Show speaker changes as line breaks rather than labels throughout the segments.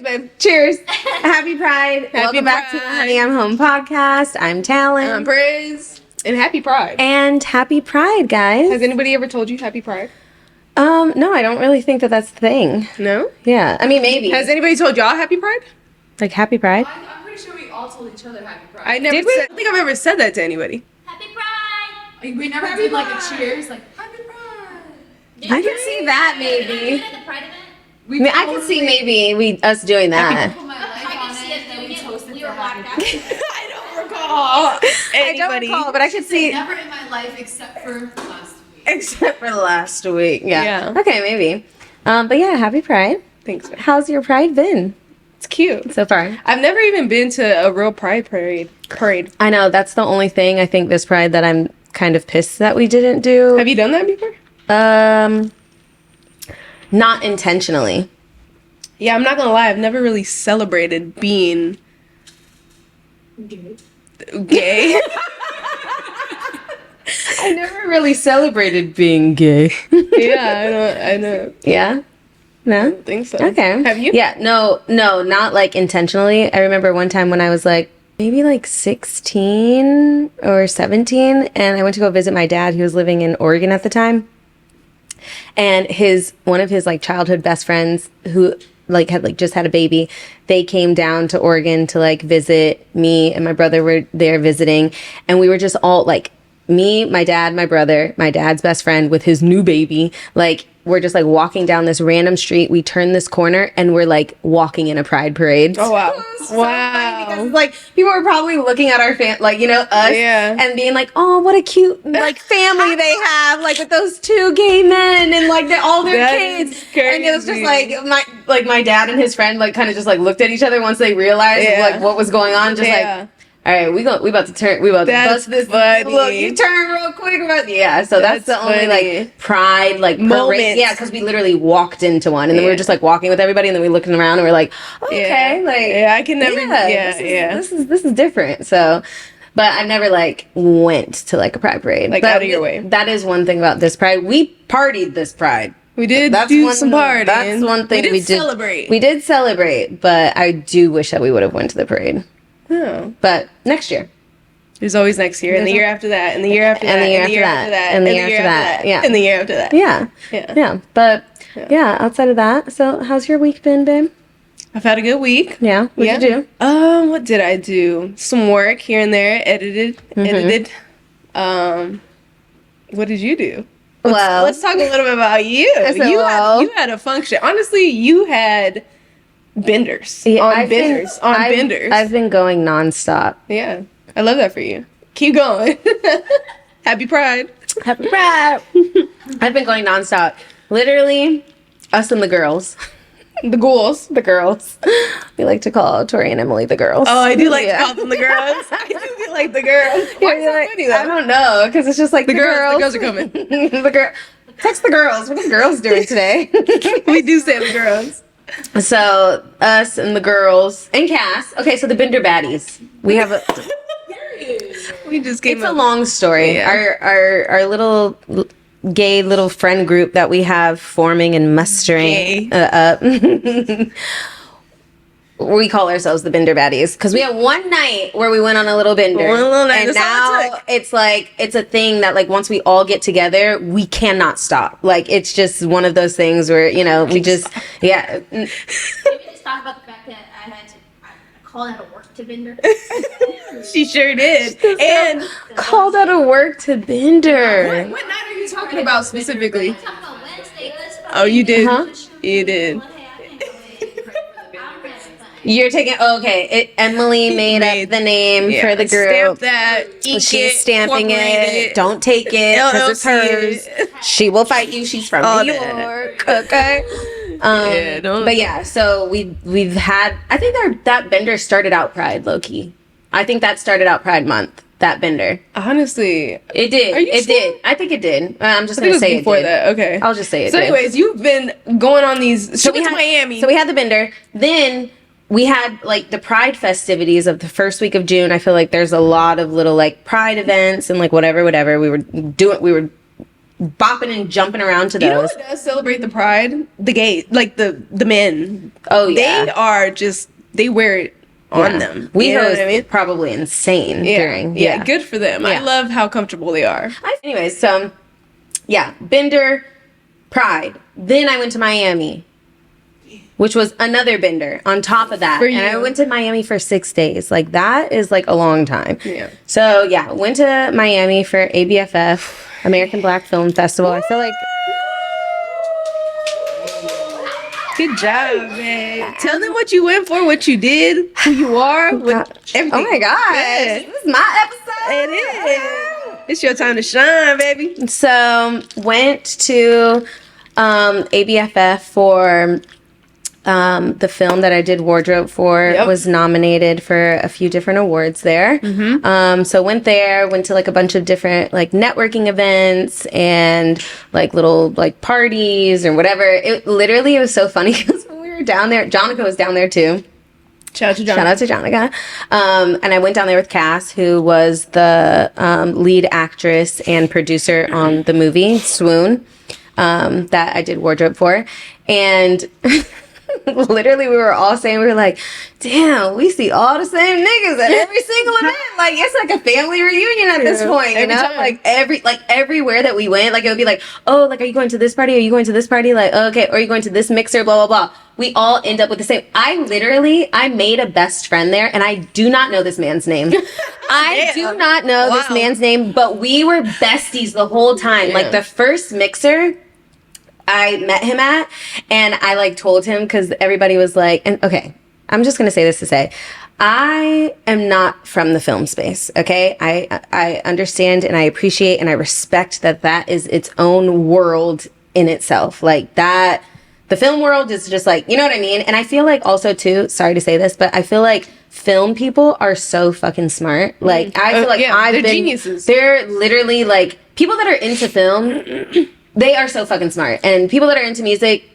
Babe. Cheers. Happy Pride. Welcome back to the Honey I'm Home podcast. I'm Talon.
I'm Briz. And happy Pride.
And happy Pride, guys.
Has anybody ever told you happy Pride?
No, I don't really think that that's the thing.
No?
Yeah. I mean, maybe.
Has anybody told y'all happy Pride?
Like happy Pride?
I'm pretty sure we all told each other happy Pride.
I don't think I've ever said that to anybody.
Happy Pride! Like, we never did like a cheers, like happy Pride.
I can see that maybe.
At the Pride event?
I can see maybe us doing that.
I don't recall anybody.
I don't recall, but I could see.
Never in my life except for last week.
Except for last week. Yeah.
Yeah.
Okay, maybe. But yeah, happy Pride.
Thanks.
How's your Pride been
It's cute.
so far?
I've never even been to a real Pride parade.
I know, that's the only thing I think this Pride that I'm kind of pissed that we didn't do.
Have you done that before?
Not intentionally.
Yeah, I'm not gonna lie. I've never really celebrated being gay.
I never really celebrated being gay.
Yeah, I know.
Yeah? No?
I don't think so.
Okay.
Have you?
Yeah, no, not like intentionally. I remember one time when I was like, maybe like 16 or 17, and I went to go visit my dad. He was living in Oregon at the time. And one of his like childhood best friends who like had like just had a baby, they came down to Oregon to like visit me, and my brother were there visiting, and we were just all like me, my dad, my brother, my dad's best friend with his new baby, like we're just like walking down this random street. We turn this corner and we're like walking in a Pride parade.
Oh wow.
Wow. Because like people were probably looking at our like, you know, us and being like, oh, what a cute like family they have, like with those two gay men and like all their kids. And it was just like my dad and his friend like kind of just like looked at each other once they realized like what was going on, just like, all right, we about to bust this. Look, you turn real quick. So that's the only like Pride like moment. Yeah, because we literally walked into one, and then we were just like walking with everybody, and then we looking around, and we're like, okay, like
I can never.
This is different. So, but I never like went to like a Pride parade,
like out of your way.
That is one thing about this Pride. We partied this Pride.
We did do some partying.
That's one thing we did
celebrate.
We did celebrate, but I do wish that we would have went to the parade.
Oh.
But next year.
There's always next year, and the year after that, and the year after that,
and the year after that, and the year after that. Yeah.
And the year after that.
Yeah. But yeah, outside of that, so how's your week been, babe?
I've had a good week.
Yeah. What'd you do?
What did I do? Some work here and there, edited. What did you do? Let's talk a little bit about you. You had a function. Honestly, you had benders on benders.
I've been going nonstop.
Yeah, I love that for you. Keep going. Happy Pride.
Happy Pride. I've been going nonstop. Literally, us and the girls.
The ghouls.
The girls. We like to call Tori and Emily the girls.
Oh, I do like to call them the girls. I do like the girls. Why is that funny, though?
I don't know, because it's just like the girls.
The girls are coming.
Text the girls. What are the girls doing today?
We do say the girls.
So us and the girls and Cass. Okay, so the Bender baddies. We have a.
We just came.
It's a long story. Yeah. Our little gay little friend group that we have forming and mustering up. We call ourselves the Bender baddies because we had one night where we went on a little bender, and now it's like it's a thing that like once we all get together, we cannot stop. Like it's just one of those things where we just
Can we just talk about the fact that I had to call out of work to Bender?
She sure did, and
called out of work to Bender.
What night are you talking about specifically?
I'm talking about Wednesday.
Oh, you did. You did.
You're taking Emily made up the name for the group.
Stamp that.
She's stamping it. Don't take it because it's hers. She will fight you. She's from New York. Okay. But yeah, so we've had. I think that bender started out Pride, low key. I think that started out Pride Month. That bender.
Honestly,
it did.
Are you
it
sure?
did. I think it did. I'm just gonna say
before
it did.
that. Okay.
I'll just say it.
So, anyways, you've been going on these. So we had Miami.
So we had the bender. Then we had like the Pride festivities of the first week of June. I feel like there's a lot of little like Pride events and like whatever. We were bopping and jumping around to those.
You know what does celebrate the pride? The gay, like the men.
Oh yeah,
they are just, they wear it on them.
WeHo is probably insane during.
Yeah, good for them. I love how comfortable they are.
Anyways, so yeah, Bender, Pride. Then I went to Miami, which was another bender on top of that. And I went to Miami for 6 days. Like, that is like a long time.
Yeah.
So yeah, went to Miami for ABFF, American Black Film Festival. I feel like.
Good job, man. Tell them what you went for, what you did, who you are, everything.
Oh my gosh. Yeah. This is my episode.
It is. It's your time to shine, baby.
So, went to ABFF for the film that I did wardrobe for. Was nominated for a few different awards there. So went to like a bunch of different like networking events and like little like parties or whatever. It was so funny because when we were down there, Jonica was down there too.
Shout out to
Jonica. And I went down there with Cass, who was the lead actress and producer on the movie Swoon that I did wardrobe for. And literally we were all saying, we were like, damn, we see all the same niggas at every single event. Like, it's like a family reunion at this point, you know? Time. Like everywhere that we went, like it would be like, oh, like, are you going to this party? Are you going to this party? Like, okay, or are you going to this mixer? Blah, blah, blah. We all end up with the same. I made a best friend there, and I do not know this man's name. I do not know this man's name, but we were besties the whole time. Like, the first mixer I met him at, and I like told him, because everybody was like, and okay, I'm just gonna say this to say, I am not from the film space, okay? I understand and I appreciate and I respect that is its own world in itself. Like, that, the film world is just like, you know what I mean? And I feel like also too, sorry to say this, but I feel like film people are so fucking smart. Like, I feel like they're geniuses. They're literally like, people that are into film, they are so fucking smart. And people that are into music,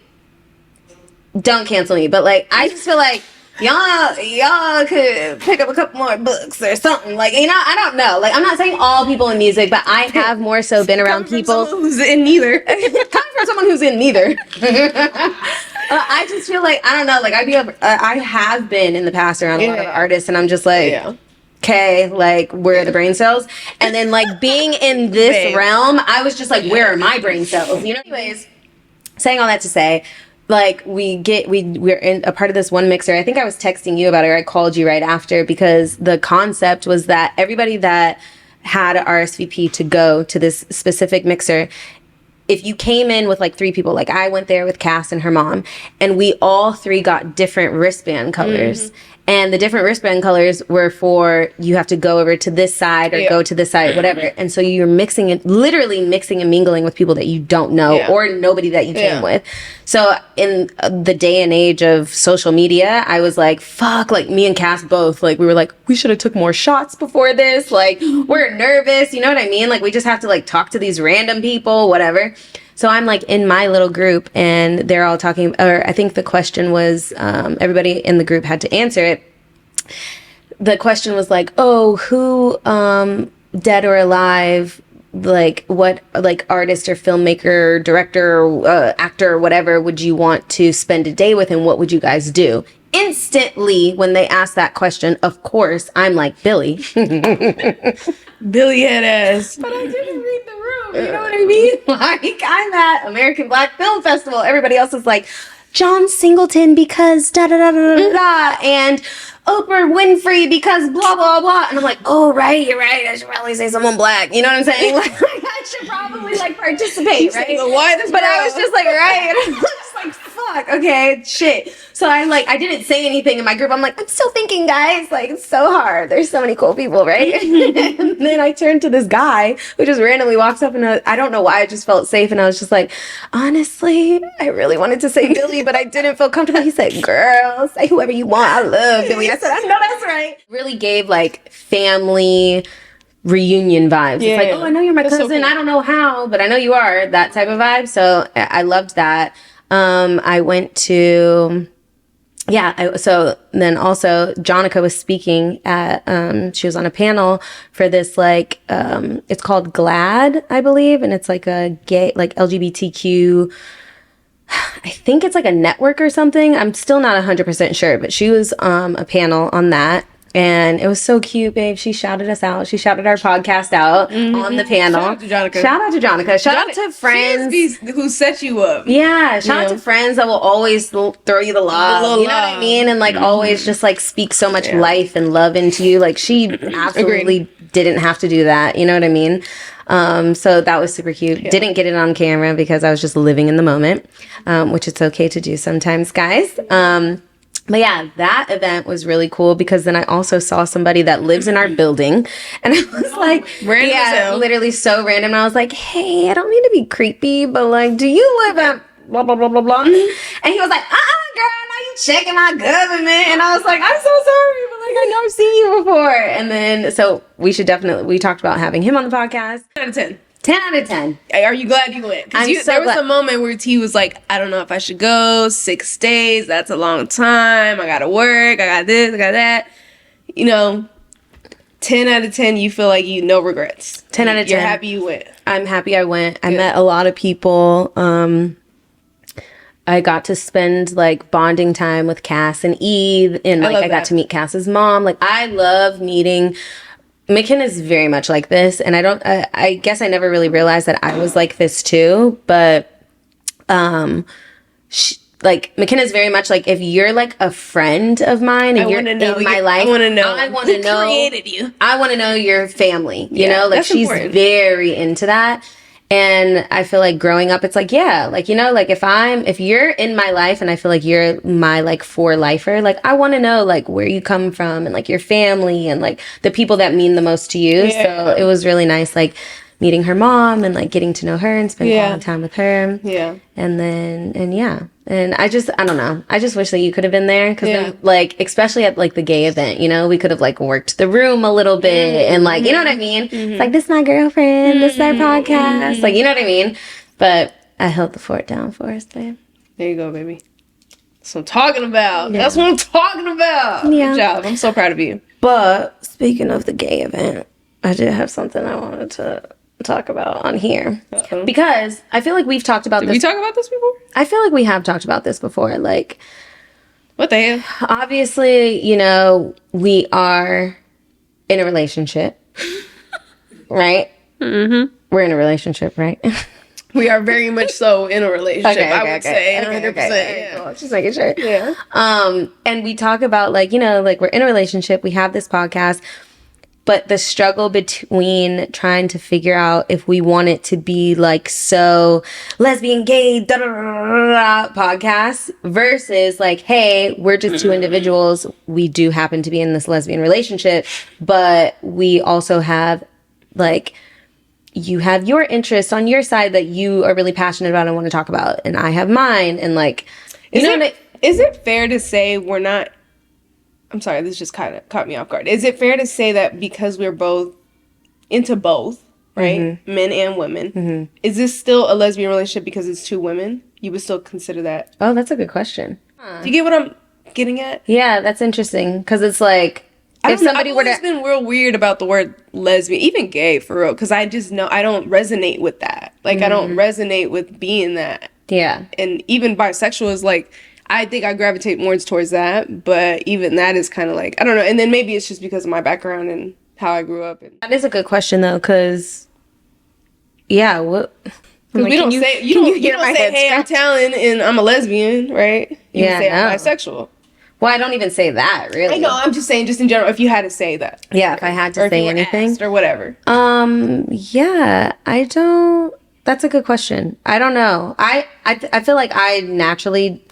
don't cancel me. But like, I just feel like y'all could pick up a couple more books or something. Like, you know, I don't know. Like, I'm not saying all people in music, but I have more so been around people
who's in neither.
Coming from someone who's in neither. I just feel like, I don't know. Like, I have been in the past around a lot of artists, and I'm just like, okay, like, where are the brain cells? And then, like, being in this realm, I was just like, where are my brain cells? You know? Anyways, saying all that to say, like, we're in a part of this one mixer. I think I was texting you about it, or I called you right after, because the concept was that everybody that had a RSVP to go to this specific mixer, if you came in with like 3 people, like I went there with Cass and her mom, and we all 3 got different wristband colors. And the different wristband colors were for, you have to go over to this side or go to this side, whatever. And so you're literally mixing and mingling with people that you don't know or nobody that you came with. So in the day and age of social media, I was like, fuck, like me and Cass both, like we were like, we should have took more shots before this. Like, we're nervous, you know what I mean? Like, we just have to like talk to these random people, whatever. So I'm like in my little group, and they're all talking, or I think the question was, everybody in the group had to answer it. The question was like, oh, who, dead or alive, like what, like artist or filmmaker, director, actor, whatever, would you want to spend a day with, and what would you guys do? Instantly, when they asked that question, of course, I'm like, Billy.
Billy head ass.
But I didn't read the room, you know what I mean? Like, I'm at American Black Film Festival. Everybody else is like, John Singleton because da-da-da-da-da-da, and Oprah Winfrey because blah, blah, blah. And I'm like, oh, right, you're right. I should probably say someone black. You know what I'm saying? Like, I should probably, like, participate, right? But I was just like, right. And I'm just like, fuck, okay, shit. So I didn't say anything in my group. I'm like, I'm still thinking, guys. Like, it's so hard. There's so many cool people, right? And then I turned to this guy who just randomly walks up, and I don't know why, I just felt safe. And I was just like, honestly, I really wanted to say Billy, but I didn't feel comfortable. He said, girl, say whoever you want. I love Billy. I said, I know that's right. Really gave like family reunion vibes. It's like, oh, I know you're my cousin. So cool. I don't know how, but I know you are. That type of vibe. So I loved that. I went to So then also Jonica was speaking at, she was on a panel for this, like, it's called GLAAD, I believe. And it's like a gay, like LGBTQ, I think it's like a network or something. I'm still not 100% sure, but she was a panel on that. And it was so cute, babe. She shouted us out. She shouted our podcast out on the panel. Shout out to Jonica. Shout out to friends
who set you up.
Yeah. Shout out to friends that will always throw you the love. You know what I mean? And like always just like speak so much life and love into you. Like she absolutely didn't have to do that. You know what I mean? So that was super cute. Didn't get it on camera because I was just living in the moment, which it's okay to do sometimes, guys. But yeah, that event was really cool because then I also saw somebody that lives in our building, and I was like, literally so random. And I was like, hey, I don't mean to be creepy, but like, do you live at blah, blah, blah, blah, blah? And he was like, girl, now you checking my government. And I was like, I'm so sorry, but like, I know I've seen you before. And then, so we talked about having him on the podcast.
10 out of 10.
10 out of 10.
Are you glad you went? Because there was a moment where T was like, I don't know if I should go. 6 days, that's a long time. I gotta work. I got this, I got that. You know, 10 out of 10, you feel like no regrets.
10 out of 10.
You're happy you went.
I'm happy I went. Good. I met a lot of people. I got to spend like bonding time with Cass and Eve. And like I got to meet Cass's mom. Like I love meeting. McKenna is very much like this, and I guess I never really realized that I was like this too, but like McKenna is very much like, if you're like a friend of mine and you're in my life, I want to know who created you. I want to know your family, you know, like she's important. Very into that. And I feel like growing up, it's like, yeah, like, you know, like if you're in my life and I feel like you're my like for lifer, like I want to know like where you come from and like your family and like the people that mean the most to you. Yeah. So it was really nice, like meeting her mom and like getting to know her and spending a lot of time with her. Yeah. And and I don't know. I just wish that you could have been there because like, especially at like the gay event, you know, we could have like worked the room a little bit and like, you know what I mean? It's like, this is my girlfriend, this is our podcast. Like, you know what I mean? But I held the fort down for us, babe.
There you go, baby. That's what I'm talking about. Yeah. That's what I'm talking about. Yeah. Good job. I'm so proud of you.
But speaking of the gay event, I did have something I wanted to talk about on here. Uh-oh. Because I feel like we've talked about this.
Did we talk about this before?
I feel like we have talked about this before. Like,
what the hell?
Obviously, you know, we are in a relationship, right? Mm-hmm. We're in a relationship, right?
We are very much so in a relationship. I would say 100%. Yeah.
Cool. Just making sure. Yeah. And we talk about like, you know, like we're in a relationship. We have this podcast. But the struggle between trying to figure out if we want it to be like so lesbian, gay, podcast versus like, hey, we're just two individuals. We do happen to be in this lesbian relationship, but we also have like, you have your interests on your side that you are really passionate about and want to talk about, and I have mine. And like,
is it fair to say we're not? I'm sorry, this just kind of caught me off guard. Is it fair to say that because we're both into both, right? Mm-hmm. Men and women, is this still a lesbian relationship because it's two women? You would still consider that?
Oh, that's a good question.
Do you get what I'm getting at?
Yeah, that's interesting. Because it's like,
if somebody were to... I've been real weird about the word lesbian, even gay, for real. Because I just know I don't resonate with that. Like, I don't resonate with being that. Yeah. And even bisexual is like... I think I gravitate more towards that, but even that is kind of like, I don't know. And then maybe it's just because of my background and how I grew up. That
is a good question though, because what?
Because we don't say, you don't say, hey, I'm Talon and I'm a lesbian, right? You say I'm bisexual.
Well, I don't even say that, really.
I know, I'm just saying, just in general, if you had to say that.
Yeah, if I had to say anything.
Or whatever.
Yeah, I don't, that's a good question. I don't know. I feel like I naturally...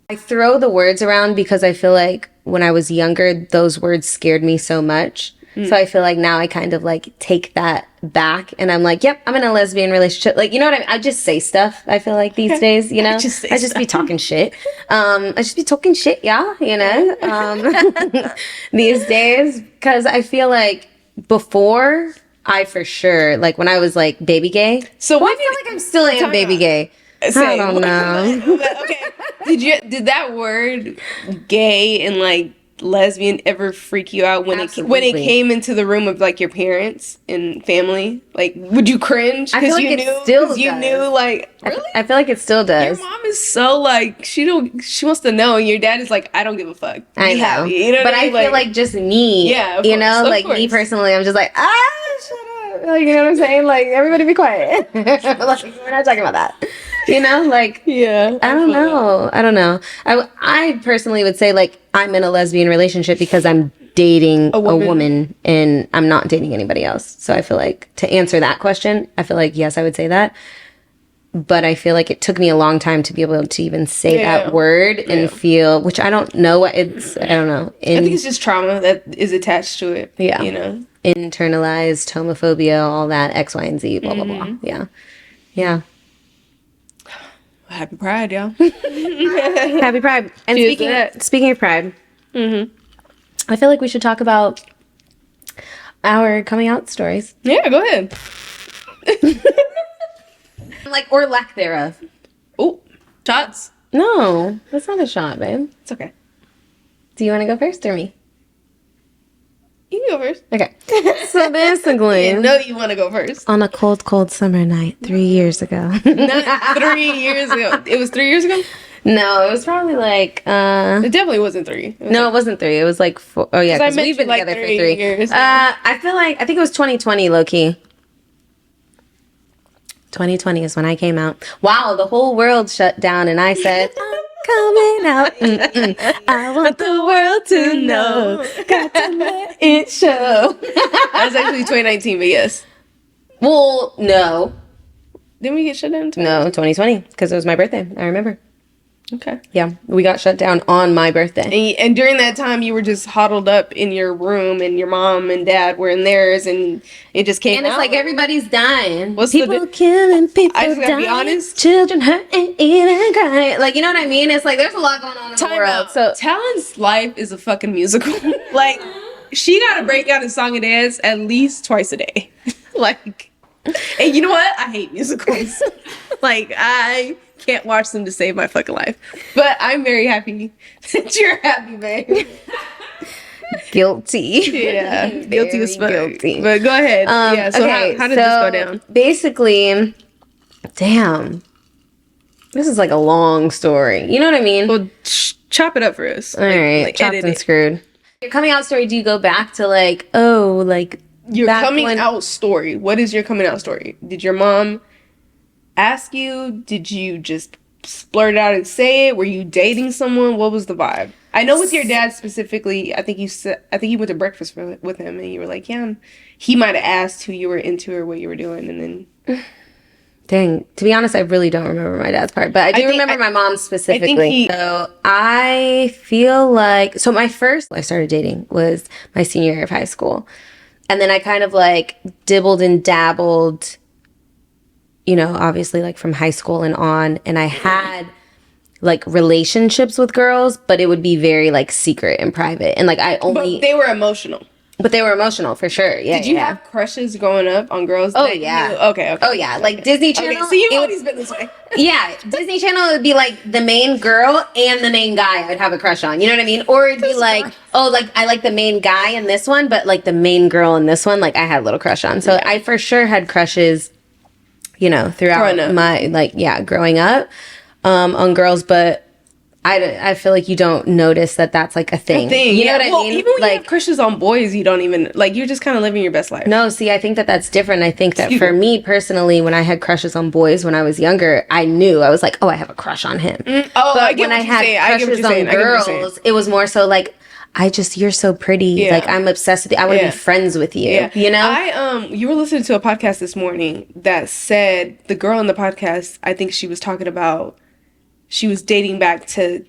I throw the words around because I feel like when I was younger, those words scared me so much. So I feel like now I kind of like take that back and I'm like, yep, I'm in a lesbian relationship. Like, you know what I mean? I just say stuff, I feel like these days, you know? I just be talking shit. I just be talking shit, y'all, you know? These days. Because I feel like before, I for sure, like when I was like baby gay. So I feel like I'm still in baby gay. I don't know.
Okay. Did that word gay and like lesbian ever freak you out when it came into the room of like your parents and family? Like, would you cringe
I feel like
you knew like really?
I feel like it still does.
Your mom is so like she wants to know, and your dad is like, I don't give a fuck.
I know.
Happy. You know
but
what
I feel like just me.
Yeah,
you know, like me personally, I'm just like, shut up. Like, you know what I'm saying? Like, everybody be quiet. Like, we're not talking about that. You know, like,
yeah.
I don't know. I personally would say like I'm in a lesbian relationship because I'm dating a woman and I'm not dating anybody else. So I feel like to answer that question, I feel like yes, I would say that. But I feel like it took me a long time to be able to even say that word and feel, which I don't know what it's, I don't know.
I think it's just trauma that is attached to it. Yeah. You know?
Internalized homophobia, all that, X, Y, and Z, blah, blah, blah. Yeah. Yeah.
Happy Pride, y'all.
Happy Pride. And speaking of Pride, I feel like we should talk about our coming out stories.
Yeah, go ahead.
Like, or lack thereof.
Oh, shots?
No, that's not a shot, babe.
It's okay.
Do you want to go first or me?
You can go first.
Okay. So basically...
I know you want to go first.
On a cold, cold summer night 3 years ago.
Not 3 years ago. It was 3 years ago?
No, it was probably like...
It definitely wasn't 3.
It wasn't 3. It was like 4. Oh, yeah, because we've been together for 3
years.
I think it was 2020, low-key. 2020 is when I came out. Wow, the whole world shut down and I said, I'm coming out. I want the world to know. Got to let it show.
That was actually 2019, but yes.
Well, no.
Didn't we get shut down?
No, 2020, because it was my birthday. I remember.
Okay.
Yeah, we got shut down on my birthday.
And during that time, you were just huddled up in your room, and your mom and dad were in theirs, and it just came out.
And it's like everybody's dying.
What's
people killing, people
I just gotta
dying,
be honest.
children hurting, eating, crying. Like, you know what I mean? It's like there's a lot going on in the world. So
Talon's life is a fucking musical. Like, she gotta break out in song and dance at least twice a day. Like, and you know what? I hate musicals. Like, I can't watch them to save my fucking life. But I'm very happy that you're happy, babe.
Guilty.
Yeah. Guilty as fuck. Guilty. But go ahead. Yeah, so
okay,
how did this go down?
Basically, damn. This is like a long story. You know what I mean?
Well, chop it up for us.
All right, like, chopped and screwed. Your coming out story, do you go back to like,
your coming out story? What is your coming out story? Did your mom ask you? Did you just splurt it out and say it? Were you dating someone? What was the vibe? I know with your dad specifically, I think you went to breakfast with him and you were like, yeah, he might have asked who you were into or what you were doing, and then
dang, to be honest, I really don't remember my dad's part, but I do remember my mom's specifically. So I feel like, so my first I started dating was my senior year of high school. And then I kind of like dibbled and dabbled, you know, obviously like from high school and on. And I had like relationships with girls, but it would be very like secret and private. And like But
they were emotional.
But they were emotional for sure. Yeah.
Did you have crushes growing up on girls?
Oh yeah.
Okay.
Oh yeah. Like Disney Channel.
Okay, so you've always been this way.
Yeah. Disney Channel would be like the main girl and the main guy I would have a crush on. You know what I mean? Or it'd be like, oh, like I like the main guy in this one, but like the main girl in this one, like I had a little crush on. So yeah. I for sure had crushes, you know, throughout my growing up on girls, but I feel like you don't notice that that's like a thing. You know what I mean?
Even when you have crushes on boys, you don't even, like, you're just kind of living your best life.
No, see, I think that that's different. I think that for me personally, when I had crushes on boys when I was younger, I knew. I was like, oh, I have a crush on him.
But
I get when I had crushes on girls, it was more so like, you're so pretty. Yeah. Like, I'm obsessed with you. I want to be friends with you. Yeah. You know?
You were listening to a podcast this morning that said, the girl in the podcast, I think she was talking about, she was dating back to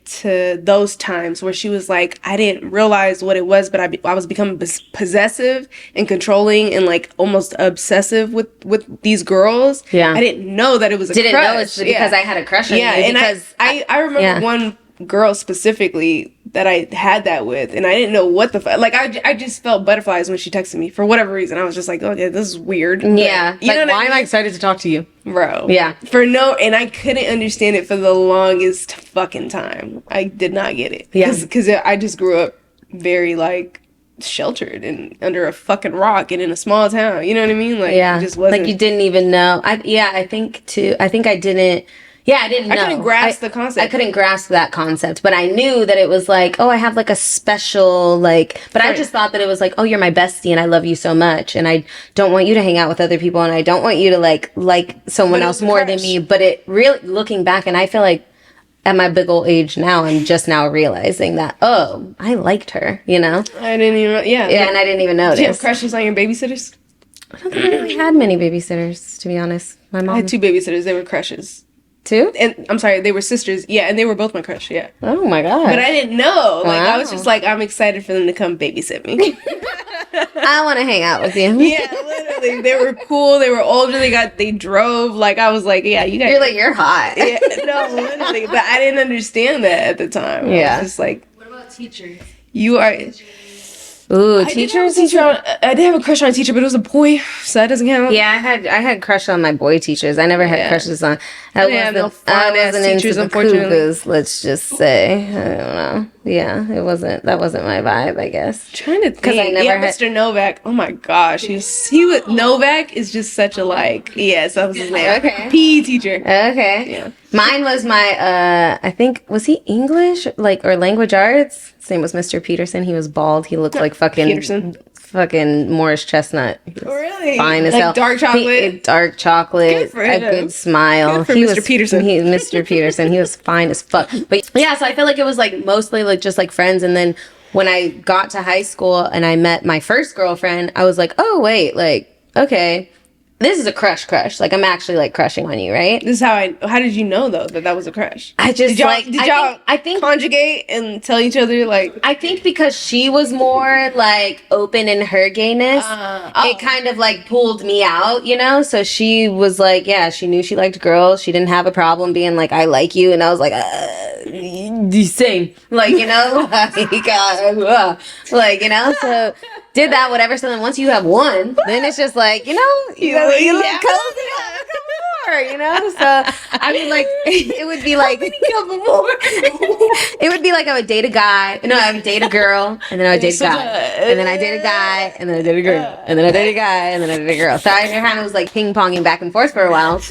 those times where she was like, I didn't realize what it was, but I was becoming possessive and controlling and like almost obsessive with these girls. Yeah, I didn't know that it was a crush.
Didn't know it's because I had a crush on you.
Yeah, and I remember girl specifically that I had that with, and I didn't know what the fuck. Like, I just felt butterflies when she texted me for whatever reason. I was just like, okay, this is weird.
Yeah,
but, you know
why am I excited to talk to you,
bro?
Yeah,
and I couldn't understand it for the longest fucking time. I did not get it.
Yeah,
because I just grew up very like sheltered and under a fucking rock and in a small town. You know what I mean? Like,
yeah,
it just wasn't.
Like, you didn't even know. I think I didn't. Yeah, I didn't know.
I couldn't grasp the concept.
I couldn't grasp that concept, but I knew that it was like, oh, I have like a special, like, but I just thought that it was like, oh, you're my bestie and I love you so much and I don't want you to hang out with other people and I don't want you to like someone else more than me. But it really, looking back, and I feel like at my big old age now, I'm just now realizing that, oh, I liked her, you know?
I didn't even,
and I didn't even notice.
Did you have crushes on your babysitters?
I don't think I really had many babysitters, to be honest. My mom.
I had 2 babysitters. They were crushes.
2?
And I'm sorry, they were sisters. Yeah, and they were both my crush. Yeah.
Oh my god.
But I didn't know. Like,
Wow.
I was just like, I'm excited for them to come babysit me.
I want to hang out with you.
Yeah, literally. They were cool. They were older. They drove. Like, I was like, yeah, you guys.
You're like, you're hot.
Yeah, no, literally. But I didn't understand that at the time.
Yeah.
I was just like,
What about teachers?
you are.
Ooh, teachers.
I did have a crush on a teacher, but it was a boy, so that doesn't count.
Yeah, I had crush on my boy teachers. I never had crushes on. I wasn't into the cougars, let's just say. I don't know. Yeah, it wasn't. That wasn't my vibe, I guess.
I'm trying to think. Because I never had Mr. Novak. Oh my gosh, he was Novak is just such a like. Yes, that was his name.
Okay.
PE teacher.
Okay. Yeah. Mine was my. I think, was he English or language arts? His name was Mr. Peterson. He was bald. He looked like fucking Morris Chestnut.
Really?
Fine as
like
hell.
Dark chocolate.
Dark chocolate.
Good for him.
A good smile.
Good for Mr. Peterson.
Mr. Peterson. He was fine as fuck. But yeah, so I feel like it was like mostly like just like friends. And then when I got to high school and I met my first girlfriend, I was like, oh wait, like, okay, this is a crush. Like, I'm actually like crushing on you, right?
This is how did you know though that was a crush?
I just
did y'all
I think
conjugate and tell each other like.
I think because she was more like open in her gayness, it kind of like pulled me out, you know? So she was like, yeah, she knew she liked girls. She didn't have a problem being like, I like you. And I was like, the same. Like, you know, like, you know, so did that, whatever. So then once you have one, then it's just like, you know, you look cozy, more, you know? So, I mean, like, it would be like, it would be like I would date a guy, no, I would date a girl, and then I would date a guy, and then I date a guy, and then I date a girl, and then I date a guy, and then I date a girl. So I kind of was like ping-ponging back and forth for a while.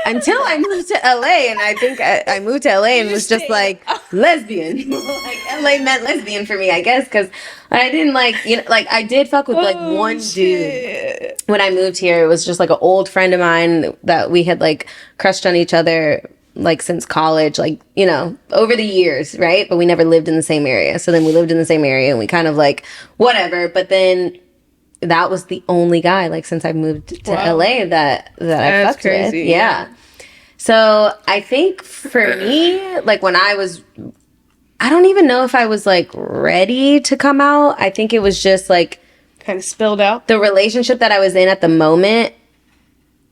Until I moved to LA, and I think I moved to LA and was just like lesbian. Like, LA meant lesbian for me, I guess, because I didn't like, you know, like I did fuck with like one dude when I moved here. It was just like an old friend of mine that we had like crushed on each other like since college, like, you know, over the years, right? But we never lived in the same area. So then we lived in the same area and we kind of like whatever. But then that was the only guy like since I moved to LA that I fucked with. Yeah. So I think for me, like when I don't even know if I was like ready to come out. I think it was just like
kind of spilled out.
The relationship that I was in at the moment.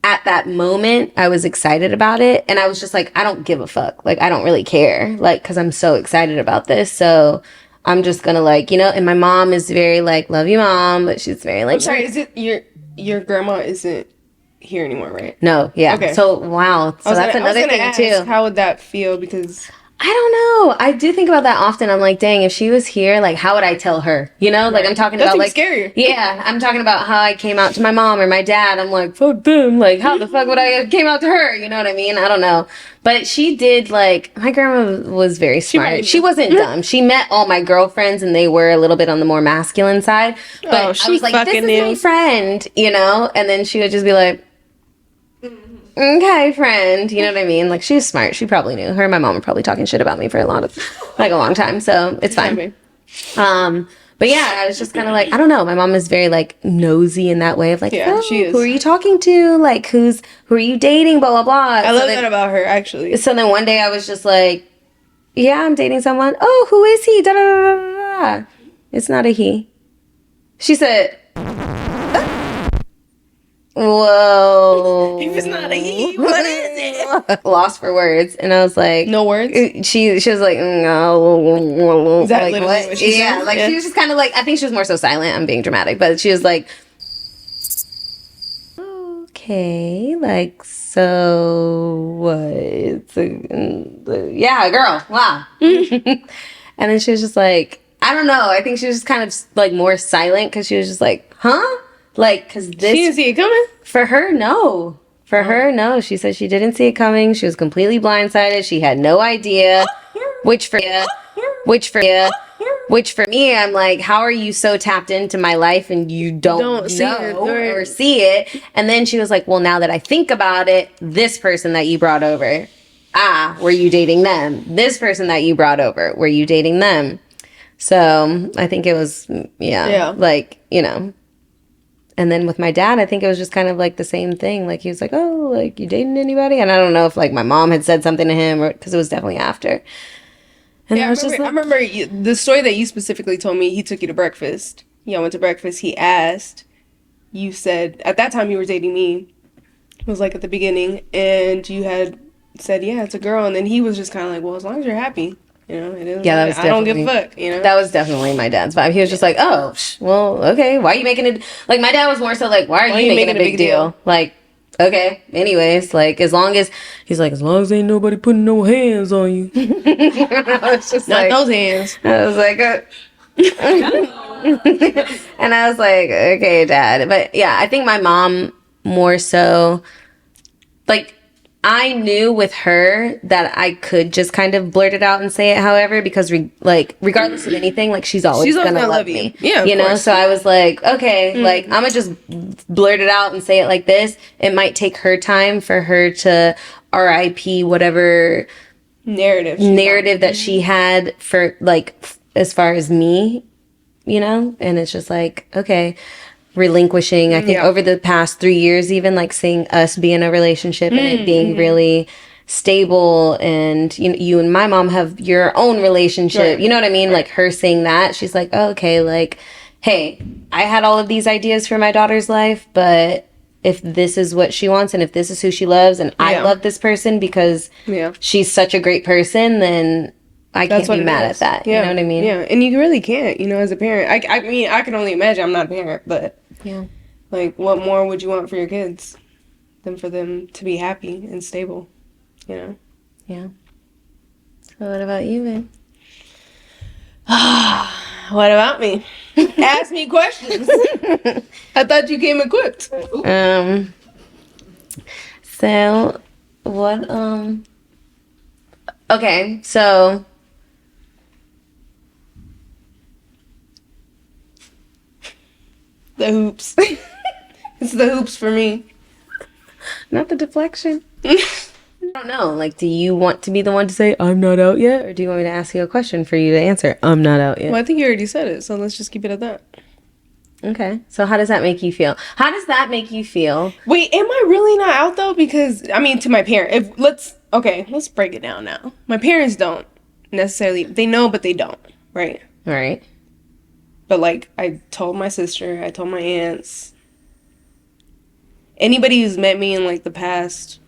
At that moment, I was excited about it. And I was just like, I don't give a fuck. Like, I don't really care. Like, because I'm so excited about this. So I'm just going to like, you know, and my mom is very like, love you, mom. But she's very like.
I'm sorry, is it your grandma isn't here anymore, right?
No, yeah. Okay. So, wow. So that's another thing too.
How would that feel? Because
I don't know. I do think about that often. I'm like, dang, if she was here, like, how would I tell her? You know, like, I'm talking about, like,
scarier.
Yeah, I'm talking about how I came out to my mom or my dad. I'm like, fuck them. Like, how the fuck would I have came out to her? You know what I mean? I don't know. But she did, like, my grandma was very smart. She wasn't dumb. She met all my girlfriends, and they were a little bit on the more masculine side. But I was like, this is my friend, you know? And then she would just be like, okay, friend. You know what I mean? Like, she's smart. She probably knew. Her and my mom were probably talking shit about me for a long time. So it's fine. But yeah, I was just kind of like, I don't know. My mom is very like nosy in that way of like, oh, she is. Who are you talking to? Like, who are you dating? Blah, blah, blah.
I love that about her, actually.
So then one day I was just like, yeah, I'm dating someone. Oh, who is he? Da, da, da, da, da. It's not a he. She said, Whoa.
If it's not a he, what is it?
Lost for words. And I was like,
no words.
She was like, no.
Is that
like
literally what she said?
Like she was just kind of like, I think she was more so silent. I'm being dramatic, but she was like, okay, like, so what? Yeah, girl, wow. And then she was just like, I don't know. I think she was just kind of like more silent because she was just like, huh? Like, because this.
She didn't see it coming?
For her, no. For her, no. She said she didn't see it coming. She was completely blindsided. She had no idea. Which for me, I'm like, how are you so tapped into my life and you don't
see
know
it,
or see it? And then she was like, well, now that I think about it, this person that you brought over, were you dating them? This person that you brought over, were you dating them? So I think it was, like, you know. And then with my dad, I think it was just kind of like the same thing. Like he was like, oh, like you dating anybody? And I don't know if like my mom had said something to him or because it was definitely after. And
yeah, I remember the story that you specifically told me. He took you to breakfast. Y'all went to breakfast. He asked. You said at that time you were dating me. It was like at the beginning, and you had said, "Yeah, it's a girl." And then he was just kind of like, "Well, as long as you're happy, you know." It is.
Yeah, that was
I don't give a fuck. You know.
That was definitely my dad's vibe. He was just like, "Oh, well, okay. Why are you making it?" Like my dad was more so like, "Why are you making a big deal?" Like, okay. Anyways, like as long as he's like, as long as ain't nobody putting no hands on you. It's just
not like, those hands.
I was like, and I was like, okay, Dad. But yeah, I think my mom more so, like, I knew with her that I could just kind of blurt it out and say it however, because regardless of anything, like she's always gonna love me.
Yeah,
you know. So I was like, okay, like I'm gonna just blurt it out and say it like this. It might take her time for her to RIP whatever narrative that she had for like as far as me, you know. And it's just like, okay, relinquishing. I think over the past 3 years, even like seeing us be in a relationship and it being really stable, and you and my mom have your own relationship, you know what I mean? Like her saying that, she's like, oh, okay, like, hey, I had all of these ideas for my daughter's life, but if this is what she wants and if this is who she loves and I love this person because she's such a great person, then I can't be mad at that. You know what I mean?
Yeah, and you really can't, you know, as a parent. I mean, I can only imagine. I'm not a parent, but like, what more would you want for your kids than for them to be happy and stable, you know?
Yeah. So what about you, babe?
What about me? Ask me questions. I thought you came equipped.
So what, okay, so
the hoops. It's the hoops for me.
Not the deflection. I don't know. Like, do you want to be the one to say, I'm not out yet? Or do you want me to ask you a question for you to answer, I'm not out yet?
Well, I think you already said it, so let's just keep it at that.
Okay. So how does that make you feel? How does that make you feel?
Wait, am I really not out, though? Because, I mean, to my parents, let's break it down now. My parents don't necessarily, they know, but they don't, right?
All right.
But, like, I told my sister, I told my aunts, anybody who's met me in, like, the past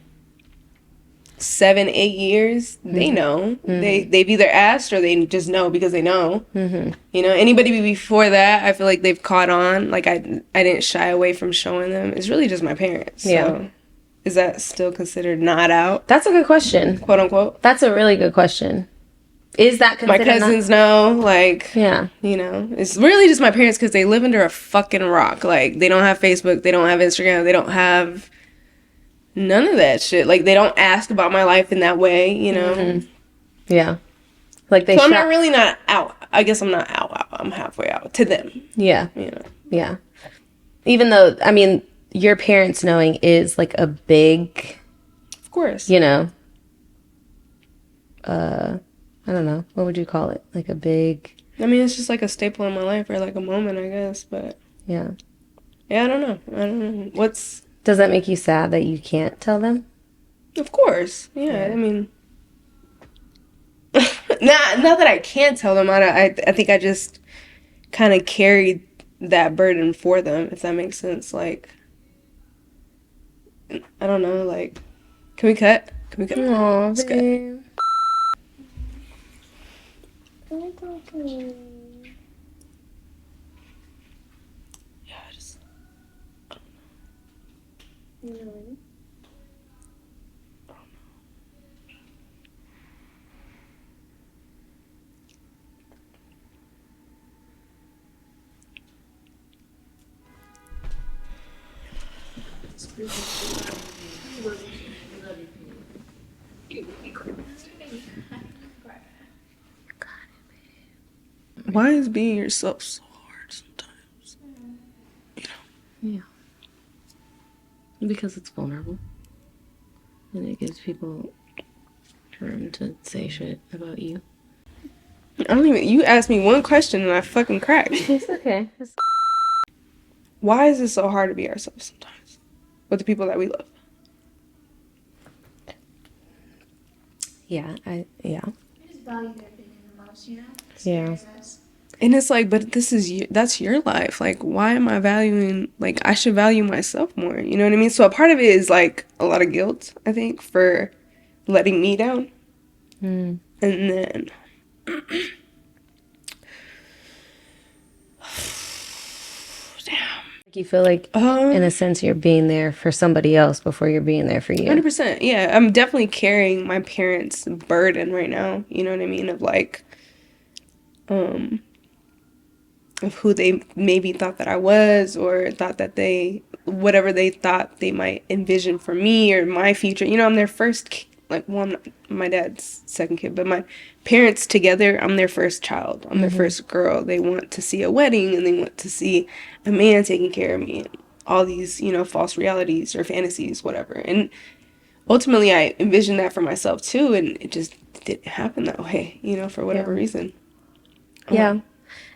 7-8 years, they know. They've either asked or they just know because they know. You know, anybody before that, I feel like they've caught on. Like, I didn't shy away from showing them. It's really just my parents. So is that still considered not out?
That's a good question.
Quote, unquote.
That's a really good question. Is that considered
my cousins know, like, you know, it's really just my parents because they live under a fucking rock. Like, they don't have Facebook, they don't have Instagram, they don't have none of that shit. Like, they don't ask about my life in that way, you know?
Yeah. Like, they
so I'm not really not out. I guess I'm not out. I'm halfway out to them.
Yeah.
You know?
Yeah. Even though, I mean, your parents knowing is, like, a big...
Of course.
You know... I don't know. What would you call it? Like a big...
I mean, it's just like a staple in my life or like a moment, I guess. But
yeah,
I don't know. What's...
Does that make you sad that you can't tell them?
Of course. Yeah. I mean... not that I can't tell them. I think I just kind of carried that burden for them, if that makes sense. Like... I don't know, like, can we cut?
Aw,
Let's cut.
babe.
Yeah, I just, why is being yourself so hard sometimes?
Yeah. Because it's vulnerable. And it gives people room to say shit about you.
I don't even, you asked me one question and I fucking cracked.
It's okay.
Why is it so hard to be ourselves sometimes with the people that we love?
Yeah,
I just value their opinion the most, you know?
Yeah.
And it's like, but that's your life. Like, why am I valuing, like, I should value myself more. You know what I mean? So a part of it is like a lot of guilt, I think, for letting me down. And then damn.
You feel like, in a sense, you're being there for somebody else before you're being there for you.
100%. Yeah, I'm definitely carrying my parents' burden right now. You know what I mean? Of like, of who they maybe thought that I was, or thought that whatever they thought they might envision for me or my future. You know, I'm their first, like, well, I'm not my dad's second kid, but my parents together, I'm their first child. I'm their first girl. They want to see a wedding, and they want to see a man taking care of me. And all these, you know, false realities or fantasies, whatever. And ultimately, I envisioned that for myself too, and it just didn't happen that way, you know, for whatever reason.
Yeah.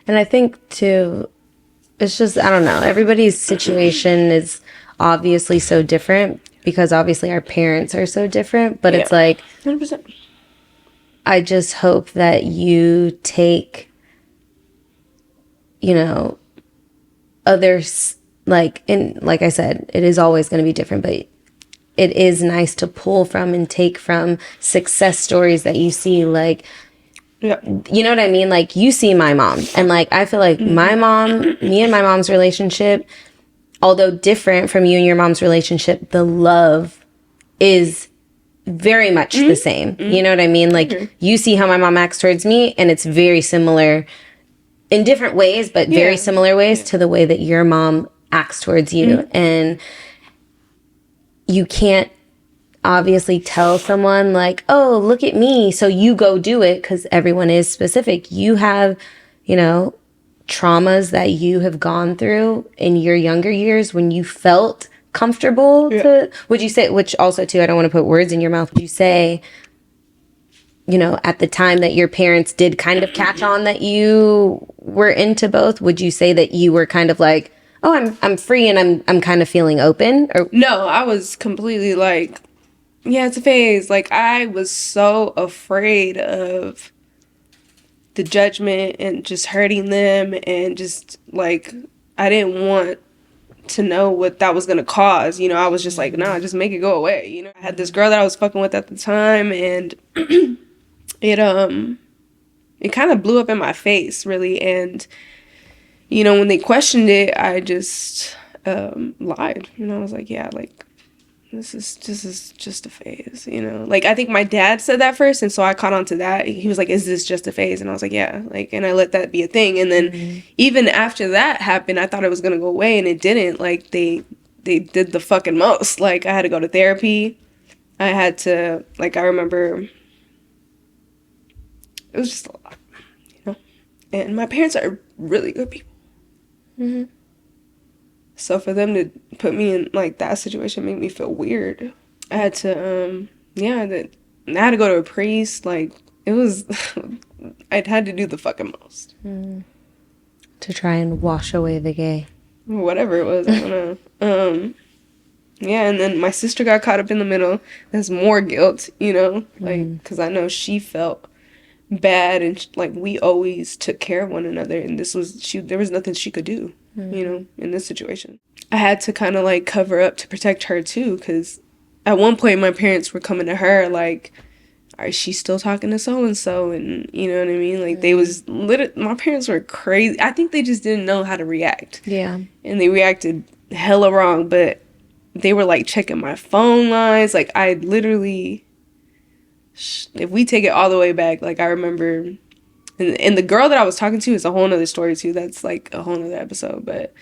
And I think, too, it's just, I don't know, everybody's situation is obviously so different because obviously our parents are so different. But it's like,
100%.
I just hope that you take, you know, others, like, and like I said, it is always going to be different, but it is nice to pull from and take from success stories that you see, like,
Yeah.
you know what I mean? Like, you see my mom, and like, I feel like my mom, me and my mom's relationship, although different from you and your mom's relationship, the love is very much the same. You know what I mean? Like, you see how my mom acts towards me, and it's very similar in different ways, but very similar ways to the way that your mom acts towards you. And you can't obviously tell someone like, oh, look at me, so you go do it, because everyone is specific. You have, you know, traumas that you have gone through in your younger years when you felt comfortable to, would you say, which also too, I don't want to put words in your mouth, would you say, you know, at the time that your parents did kind of catch on that you were into both, would you say that you were kind of like, oh, I'm free and I'm kind of feeling open? Or
No, I was completely like, yeah, it's a phase. Like, I was so afraid of the judgment and just hurting them, and just like, I didn't want to know what that was gonna cause. You know, I was just like, nah, just make it go away. You know, I had this girl that I was fucking with at the time, and it kind of blew up in my face, really. And you know, when they questioned it, I just lied. You know, I was like, yeah, like, this is just a phase, you know? Like, I think my dad said that first, and so I caught on to that. He was like, is this just a phase? And I was like, yeah. Like, and I let that be a thing. And then even after that happened, I thought it was gonna go away, and it didn't. Like, they did the fucking most. Like, I had to go to therapy. I had to, like, I remember it was just a lot, you know? And my parents are really good people. So for them to put me in, like, that situation made me feel weird. I had to, I had to go to a priest. Like, it was, I'd had to do the fucking most.
to try and wash away the gay.
Whatever it was, I don't know. Yeah, and then my sister got caught up in the middle. That's more guilt, you know? Like, because I know she felt bad, and like, we always took care of one another, and there was nothing she could do, you know, in this situation. I had to kind of like cover up to protect her too, because at one point my parents were coming to her like, is she still talking to so and so? And you know what I mean? Like they was my parents were crazy. I think they just didn't know how to react.
Yeah.
And they reacted hella wrong, but they were like checking my phone lines. Like I literally, if we take it all the way back, like I remember, and the girl that I was talking to is a whole nother story too. That's like a whole nother episode. But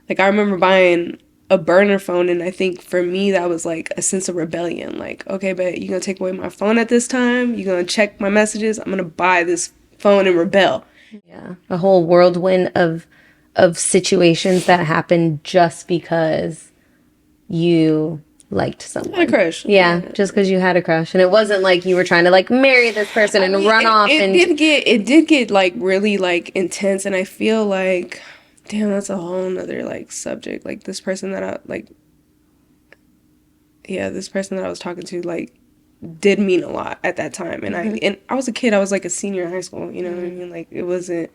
like I remember buying a burner phone, and I think for me that was like a sense of rebellion. Like, okay, but you're gonna take away my phone at this time, you're gonna check my messages, I'm gonna buy this phone and rebel.
Yeah, a whole whirlwind of situations that happened just because you liked someone.
Had a crush.
Yeah, just because you had a crush, and it wasn't like you were trying to like marry this person and run off.
It did get like really like intense, and I feel like, damn, that's a whole nother like subject. Like this person that I like, this person that I was talking to like did mean a lot at that time, and I was a kid. I was like a senior in high school. You know what I mean? Like it wasn't.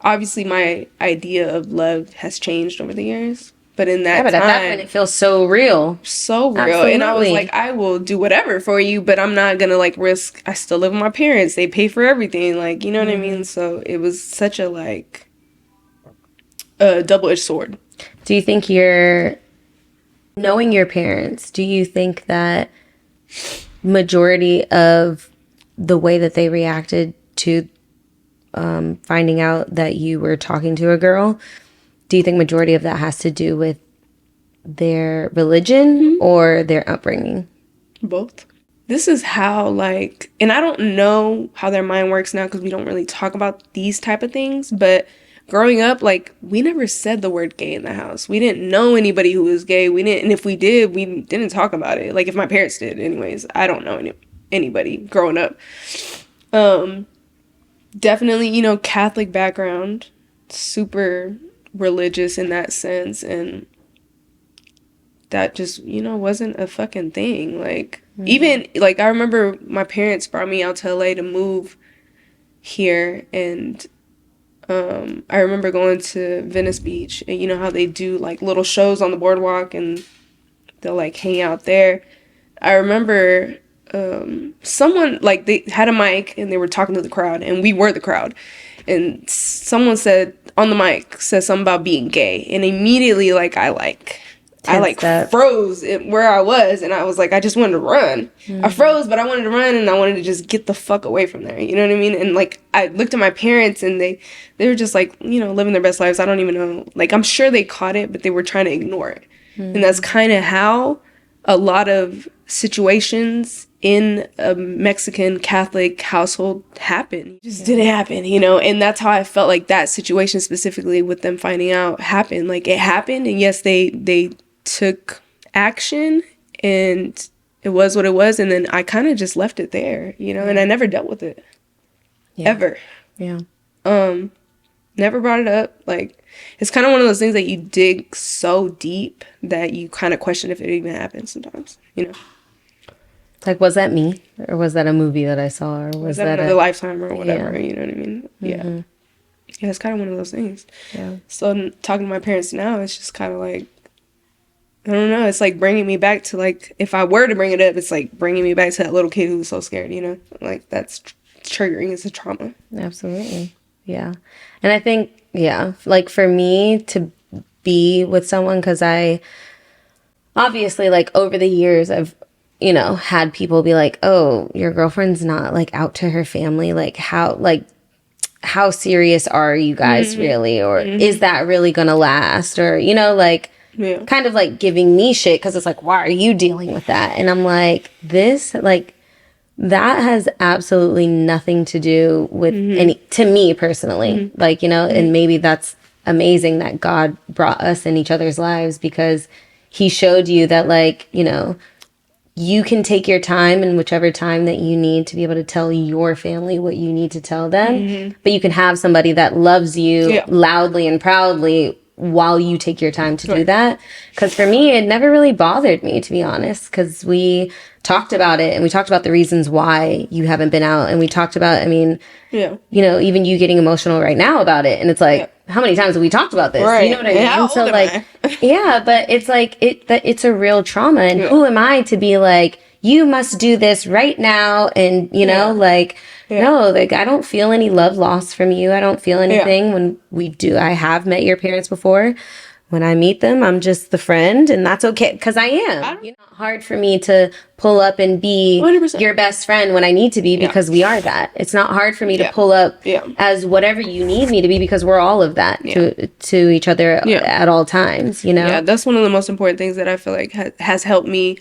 Obviously, my idea of love has changed over the years, but in that
but
time,
at that point, it feels so real,
Absolutely. And I was like, I will do whatever for you, but I'm not gonna like risk. I still live with my parents; they pay for everything. Like you know what I mean? So it was such a like. A double-edged sword.
Do you think knowing your parents, do you think that majority of the way that they reacted to finding out that you were talking to a girl, do you think majority of that has to do with their religion or their upbringing?
Both. This is how like, and I don't know how their mind works now because we don't really talk about these type of things, but growing up, like, we never said the word gay in the house. We didn't know anybody who was gay. And if we did, we didn't talk about it. Like, if my parents did, anyways. I don't know anybody growing up. Definitely, you know, Catholic background. Super religious in that sense. And that just, you know, wasn't a fucking thing. Like, even, like, I remember my parents brought me out to LA to move here, and I remember going to Venice Beach, and you know how they do like little shows on the boardwalk and they'll like hang out there. I remember someone, like, they had a mic and they were talking to the crowd, and we were the crowd, and someone said on the mic, said something about being gay, and immediately like I froze where I was, and I was like, I just wanted to run. I froze, but I wanted to run, and I wanted to just get the fuck away from there. You know what I mean? And like, I looked at my parents, and they were just like, you know, living their best lives. I don't even know. Like, I'm sure they caught it, but they were trying to ignore it. And that's kind of how a lot of situations in a Mexican Catholic household happen. It just didn't happen, you know? And that's how I felt like that situation specifically with them finding out happened. Like, it happened, and yes, they took action, and it was what it was, and then I kind of just left it there, you know, and I never dealt with it ever. Never brought it up. Like, it's kind of one of those things that you dig so deep that you kind of question if it even happened sometimes, you know.
Like, was that me, or was that a movie that I saw, or was that
another lifetime or whatever? You know what I mean? Yeah, it's kind of one of those things. So talking to my parents now, it's just kind of like, I don't know. It's like bringing me back to, like, if I were to bring it up, it's like bringing me back to that little kid who was so scared, you know? Like, that's triggering. It's a trauma.
Absolutely. Yeah. And I think, like, for me to be with someone, because I obviously, like, over the years, I've, you know, had people be like, oh, your girlfriend's not, like, out to her family. Like, how serious are you guys really? Or is that really gonna last? Or, you know, like, kind of like giving me shit because it's like, why are you dealing with that? And I'm like, this, like, that has absolutely nothing to do with to me personally. Like, you know, and maybe that's amazing that God brought us in each other's lives, because he showed you that, like, you know, you can take your time and whichever time that you need to be able to tell your family what you need to tell them. But you can have somebody that loves you loudly and proudly while you take your time to do that. Because for me, it never really bothered me, to be honest, because we talked about it, and we talked about the reasons why you haven't been out, and we talked about, I mean, you know, even you getting emotional right now about it, and it's like, how many times have we talked about this?
Right.
You know what I mean?
How
So
old am
like,
I?
yeah, but it's like it's a real trauma, and who am I to be like, you must do this right now, and you know, like, no, like I don't feel any love lost from you. I don't feel anything when we do. I have met your parents before. When I meet them, I'm just the friend, and that's okay, because I am. You know, it's hard for me to pull up and be
100%.
your best friend when I need to be, because we are that. It's not hard for me to pull up as whatever you need me to be, because we're all of that to each other at all times, you know?
Yeah, that's one of the most important things that I feel like has helped me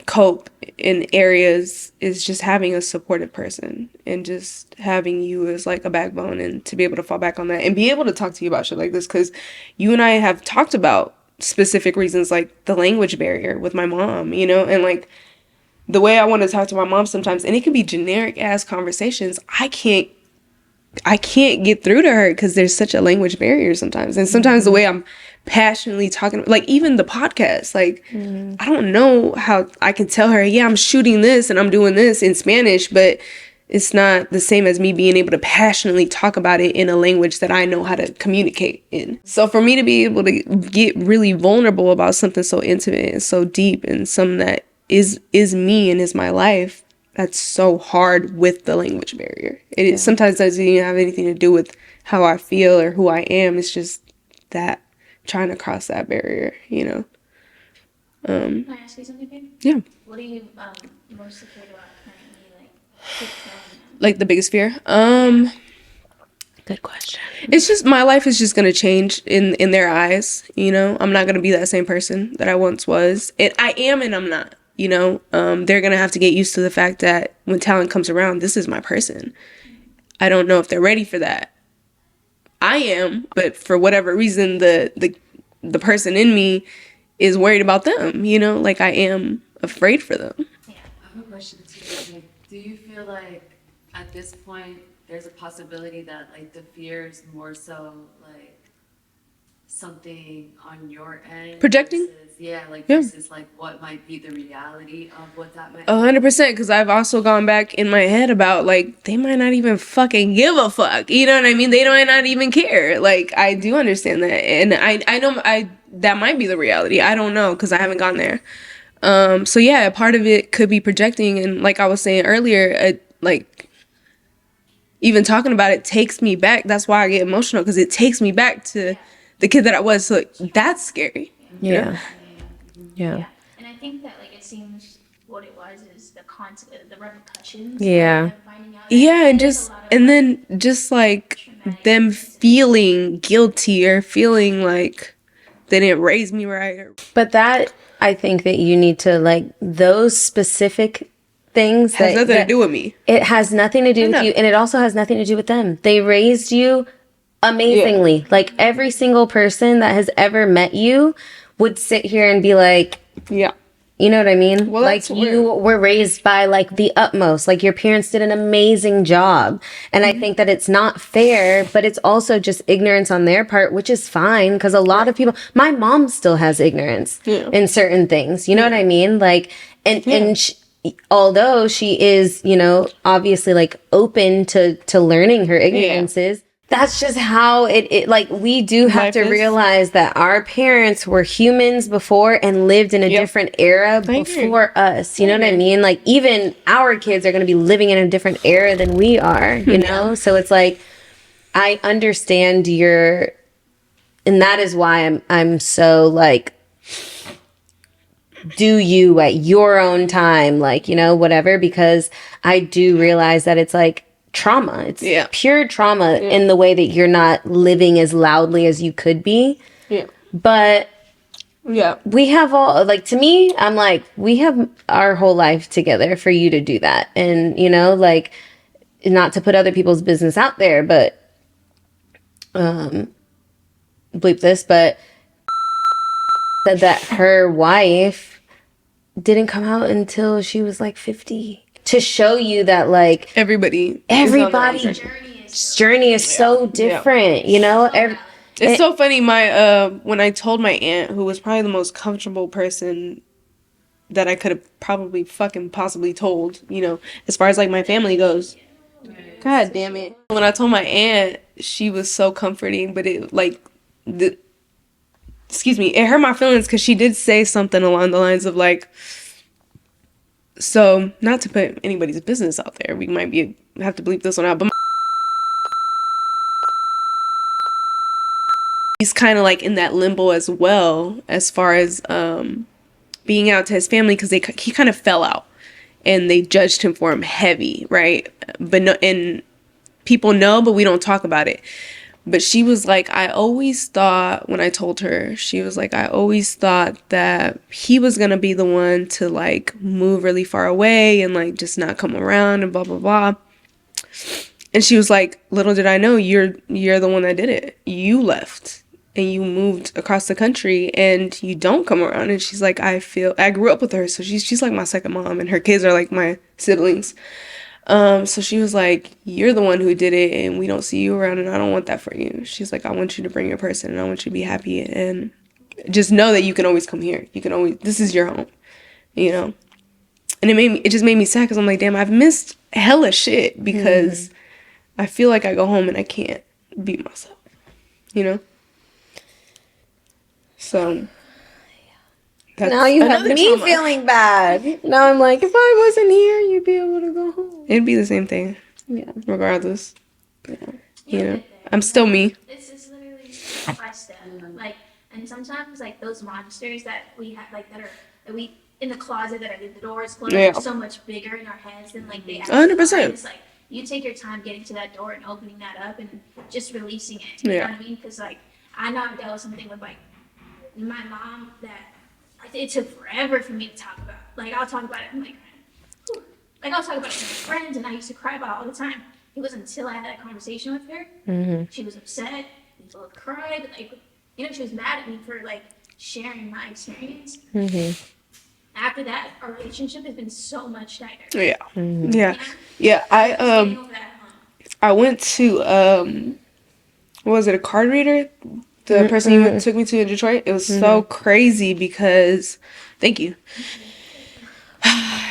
cope in areas, is just having a supportive person, and just having you as like a backbone, and to be able to fall back on that and be able to talk to you about shit like this, because you and I have talked about specific reasons, like the language barrier with my mom, you know, and like the way I want to talk to my mom sometimes, and it can be generic ass conversations, I can't get through to her because there's such a language barrier sometimes. And sometimes the way I'm passionately talking, like even the podcast, like I don't know how I can tell her, yeah, I'm shooting this and I'm doing this in Spanish, but it's not the same as me being able to passionately talk about it in a language that I know how to communicate in. So for me to be able to get really vulnerable about something so intimate and so deep, and something that is me and is my life, that's so hard with the language barrier. It sometimes doesn't even have anything to do with how I feel or who I am. It's just that trying to cross that barrier, you know.
Can I ask you something, babe?
Yeah.
What are you most afraid about currently,
Like the biggest fear?
Good question.
It's just, my life is just gonna change in their eyes, you know. I'm not gonna be that same person that I once was. I am and I'm not. You know, they're going to have to get used to the fact that when talent comes around, this is my person. I don't know if they're ready for that. I am, but for whatever reason, the person in me is worried about them, you know, like I am afraid for them.
I have a question too. Like, do you feel like at this point there's a possibility that like the fear is more so like something on your end?
Projecting?
Versus like what might be the reality of what that might be?
100%, because I've also gone back in my head about like, they might not even fucking give a fuck, you know what I mean? They might not even care. Like, I do understand that, and I know that might be the reality. I don't know, because I haven't gone there. So yeah, part of it could be projecting, and like I was saying earlier, like even talking about it takes me back. That's why I get emotional, because it takes me back to the kid that I was. So that's scary. You know?
Yeah.
And I think that like it seems what it was is the repercussions.
Yeah.
Of them finding out.
Yeah, and then just like them feeling guilty or feeling like they didn't raise me right.
But that, I think that you need to, like, those specific things
has nothing to do with me.
It has nothing to do with you, and it also has nothing to do with them. They raised you amazingly. Yeah. Like, every single person that has ever met you would sit here and be like,
yeah.
You know what I mean?
Well,
like, you were raised by, like, the utmost. Like, your parents did an amazing job. And I think that it's not fair, but it's also just ignorance on their part, which is fine. Because a lot of people... My mom still has ignorance in certain things. You know what I mean? Like, and although she is, you know, obviously, like, open to learning her ignorances... That's just how it like, we do have to realize that our parents were humans before and lived in a different era before us. You know what I mean? Like, even our kids are going to be living in a different era than we are, you know? So it's like, I understand and that is why I'm so like, do you at your own time, like, you know, whatever, because I do realize that it's like, trauma. It's pure trauma in the way that you're not living as loudly as you could be. Yeah. But we have all, like, to me, I'm like, we have our whole life together for you to do that. And, you know, like, not to put other people's business out there, but bleep this, but said that her wife didn't come out until she was like 50. To show you that, like, everybody's journey is so different, you know?
It's so funny. My when I told my aunt, who was probably the most comfortable person that I could have probably fucking possibly told, you know, as far as like my family goes. God damn it. When I told my aunt, she was so comforting, but it like excuse me, it hurt my feelings because she did say something along the lines of like, so not to put anybody's business out there, we might have to bleep this one out, but he's kind of like in that limbo as well, as far as being out to his family, because he kind of fell out and they judged him for him heavy, right? But no, and people know, but we don't talk about it. But she was like, I always thought, when I told her, she was like, I always thought that he was gonna be the one to like move really far away and like just not come around and blah blah blah. And she was like, little did I know, you're the one that did it. You left and you moved across the country and you don't come around. And she's like, I grew up with her, so she's like my second mom, and her kids are like my siblings. So she was like, you're the one who did it and we don't see you around, and I don't want that for you. She's like, I want you to bring your person and I want you to be happy, and just know that you can always come here. You can always, this is your home, you know? And it just made me sad, because I'm like, damn, I've missed hella shit because I feel like I go home and I can't be myself, you know? So
now you have me feeling bad. Now I'm like, if I wasn't here, you'd be able to go home.
It'd be the same thing. Yeah. Regardless. Yeah. You know, I'm still me.
It's just literally step by step. Like, and sometimes like those monsters that we have, like that we in the closet that are the doors closed, are so much bigger in our heads than like they actually
100%.
It's like you take your time getting to that door and opening that up and just releasing it. You know what I mean? Because like I know I've dealt with something with like my mom that it took forever for me to talk about. Like, I'll talk about it, I'm like, whew. Like, I'll talk about it with my friends, and I used to cry about it all the time. It wasn't until I had that conversation with her. She was upset, we both cried, like, you know, she was mad at me for, like, sharing my experience. After that, our relationship has been so much tighter.
Yeah. Yeah. Yeah, I went to, what was it, a card reader? The person you took me to in Detroit. It was so crazy because, thank you.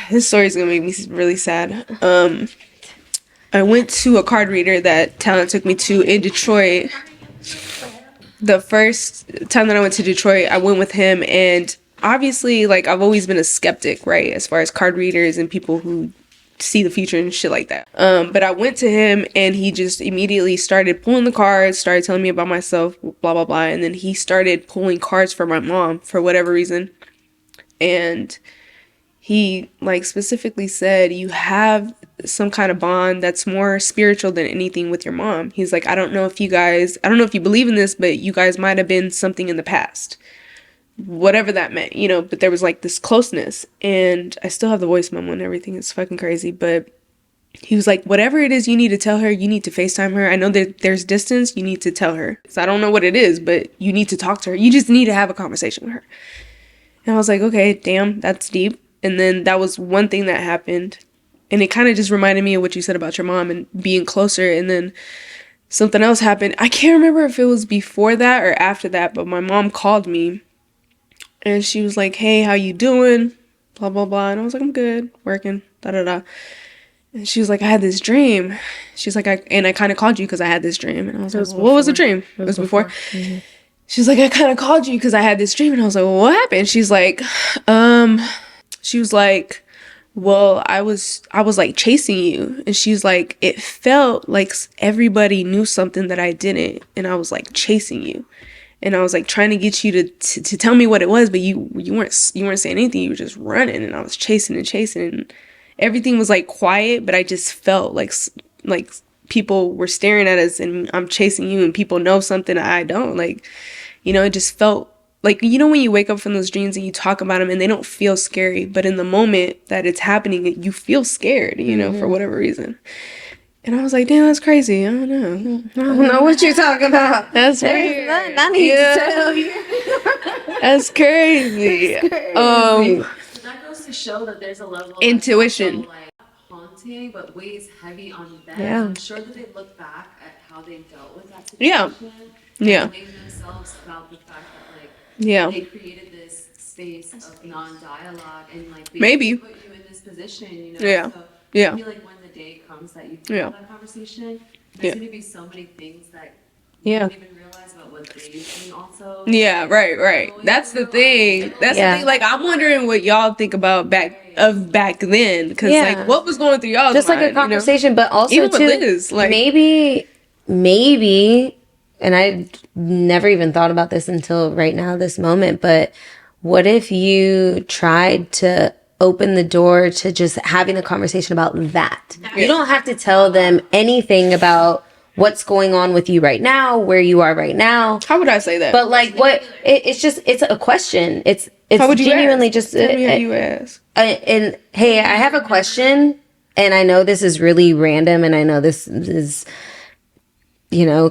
This story is gonna make me really sad. I went to a card reader that Talent took me to in Detroit. The first time that I went to Detroit, I went with him, and obviously, like, I've always been a skeptic, right, as far as card readers and people who see the future and shit like that. But I went to him, and he just immediately started pulling the cards, started telling me about myself, blah blah blah, and then he started pulling cards for my mom for whatever reason. And he like specifically said, you have some kind of bond that's more spiritual than anything with your mom. He's like, I don't know if you believe in this, but you guys might have been something in the past, whatever that meant, you know. But there was like this closeness, and I still have the voice memo and everything. It's fucking crazy. But he was like, whatever it is you need to tell her, you need to FaceTime her. I know that there's distance, you need to tell her. So I don't know what it is, but you need to talk to her. You just need to have a conversation with her. And I was like, okay, damn, that's deep. And then that was one thing that happened, and it kind of just reminded me of what you said about your mom and being closer. And then something else happened. I can't remember if it was before that or after that, but my mom called me. And she was like, hey, how you doing? Blah, blah, blah. And I was like, I'm good, working, da-da-da. And she was like, I had this dream. She's like, I kind of called you because I had this dream. And I was like, well, what was the dream? It was before. Mm-hmm. She's like, I kind of called you because I had this dream. And I was like, well, what happened? She's like, well, I was like chasing you. And she's like, it felt like everybody knew something that I didn't. And I was like chasing you. And I was like trying to get you to tell me what it was, but you weren't saying anything. You were just running, and I was chasing, and everything was like quiet, but I just felt like people were staring at us, and I'm chasing you, and people know something I don't. Like, you know, it just felt like, you know, when you wake up from those dreams and you talk about them and they don't feel scary, but in the moment that it's happening, you feel scared, you know, for whatever reason. And I was like, damn, that's crazy. I don't know.
I don't know what you're talking about.
That's weird.
I need to tell you.
That's crazy.
That goes to show that there's a level
intuition.
Of, like, daunting, but weighs heavy on them.
Yeah.
I'm sure that they look back at how they dealt with that situation.
Yeah.
And blame themselves about the fact that, like,
Yeah.
they created this space of non-dialogue and, like,
Maybe
put you in this position, you know?
Yeah.
So
Yeah.
I feel like when the day comes that you do
Yeah.
have that conversation, there's
Yeah.
going to be so many things that
Yeah.
you don't even realize about what they've seen also.
Yeah, right. That's the thing. That's the thing. Like, I'm wondering what y'all think about back then, because
Yeah.
like, what was going through y'all's
Just like
mind,
a conversation, but also
Even with
too,
Liz, like-
maybe, and I never even thought about this until right now, this moment, but what if you tried to open the door to just having a conversation about that? You don't have to tell them anything about what's going on with you right now, where you are right now.
How would I say that?
But like, it's a question. It's
How would you
genuinely
ask?
just.
Tell me how you ask.
And hey, I have a question, and I know this is really random, and I know this is,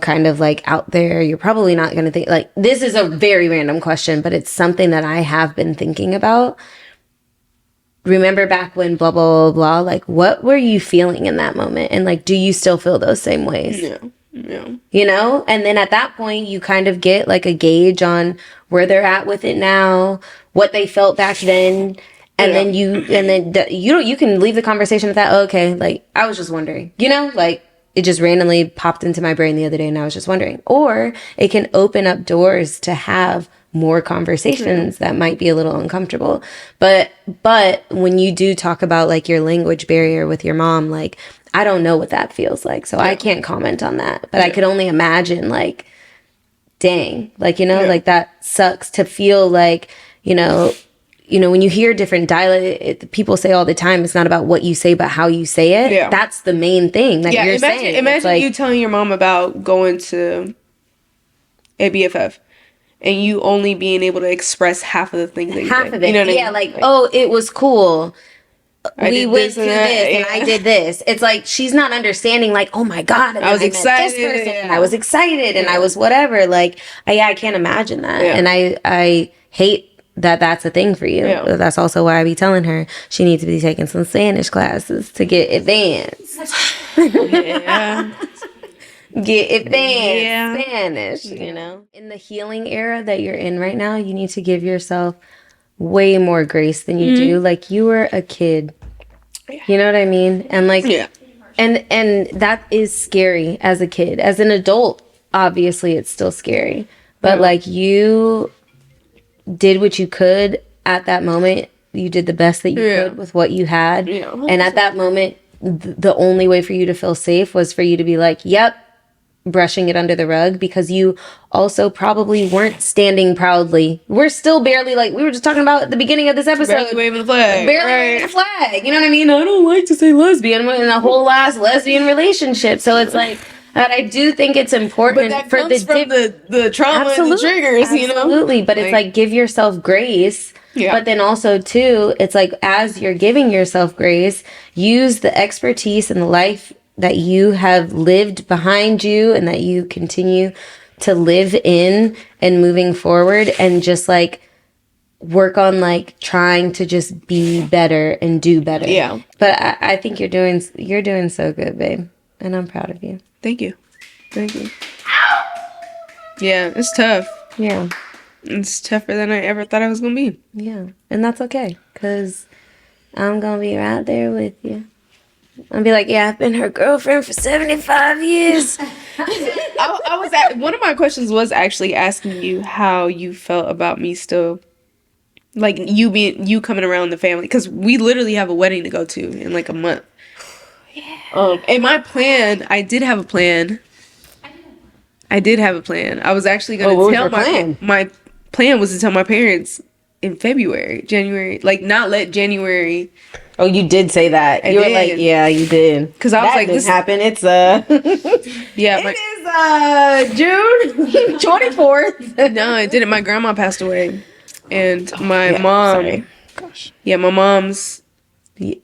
kind of like out there. You're probably not going to think, like, this is a very random question, but it's something that I have been thinking about. Remember back when blah, blah, blah, blah, like, what were you feeling in that moment? And like, do you still feel those same ways?
Yeah.
And then at that point, you kind of get like a gauge on where they're at with it now, what they felt back then. And then you can leave the conversation at that. Oh, okay. Like, I was just wondering, like, it just randomly popped into my brain the other day and I was just wondering. Or it can open up doors to have more conversations that might be a little uncomfortable. But when you do talk about like your language barrier with your mom, like, I don't know what that feels like. So I can't comment on that. But I could only imagine, like, dang, like, like that sucks to feel like, when you hear different dialect, people say all the time, it's not about what you say, but how you say it.
Yeah.
That's the main thing that you're saying.
Imagine
like,
you telling your mom about going to a BFF and you only being able to express half of the things that you
half
did.
of it.
You know what I mean?
Like, oh, it was cool. We went to
that,
this and I did this. It's like she's not understanding, like, oh my God, and
I was
met
excited,
this person, and I was excited and I was whatever. Like, I can't imagine that. And I hate that that's a thing for you.
Yeah.
That's also why I be telling her she needs to be taking some Spanish classes to get advanced.
Yeah.
Get advanced Spanish, In the healing era that you're in right now, you need to give yourself way more grace than you do. Like, you were a kid. You know what I mean? And like, and that is scary as a kid. As an adult, obviously it's still scary. But like, you did what you could at that moment. You did the best that you could with what you had.
Yeah.
And at that moment, the only way for you to feel safe was for you to be like, yep, brushing it under the rug, because you also probably weren't standing proudly. We're still barely, like we were just talking about at the beginning of this episode,
Barely waving the flag.
Waving the flag. You know what I mean? I don't like to say lesbian in a whole ass lesbian relationship. So it's like, but I do think it's important.
But that comes from the trauma and the triggers,
Absolutely. But it's like, give yourself grace. Yeah. But then also too, it's like, as you're giving yourself grace, use the expertise and the life that you have lived behind you and that you continue to live in and moving forward, and just like work on like trying to just be better and do better.
Yeah.
But I think you're doing so good, babe. And I'm proud of you.
Thank you. Yeah, it's tough.
Yeah.
It's tougher than I ever thought I was going to be.
Yeah. And that's okay, because I'm going to be right there with you. I'll be like, yeah, I've been her girlfriend for 75 years.
I was one of my questions was actually asking you how you felt about me still, like, you coming around the family, because we literally have a wedding to go to in like a month. And my plan, I did have a plan. I was actually going to tell my plan was to tell my parents in January, like, not let January.
Oh, you did say that. You were like, yeah, you did.
Because I was like,
this happened. It's
yeah,
it is June 24th.
No, it didn't. My grandma passed away, and my mom.
Sorry. Gosh.
Yeah, my mom's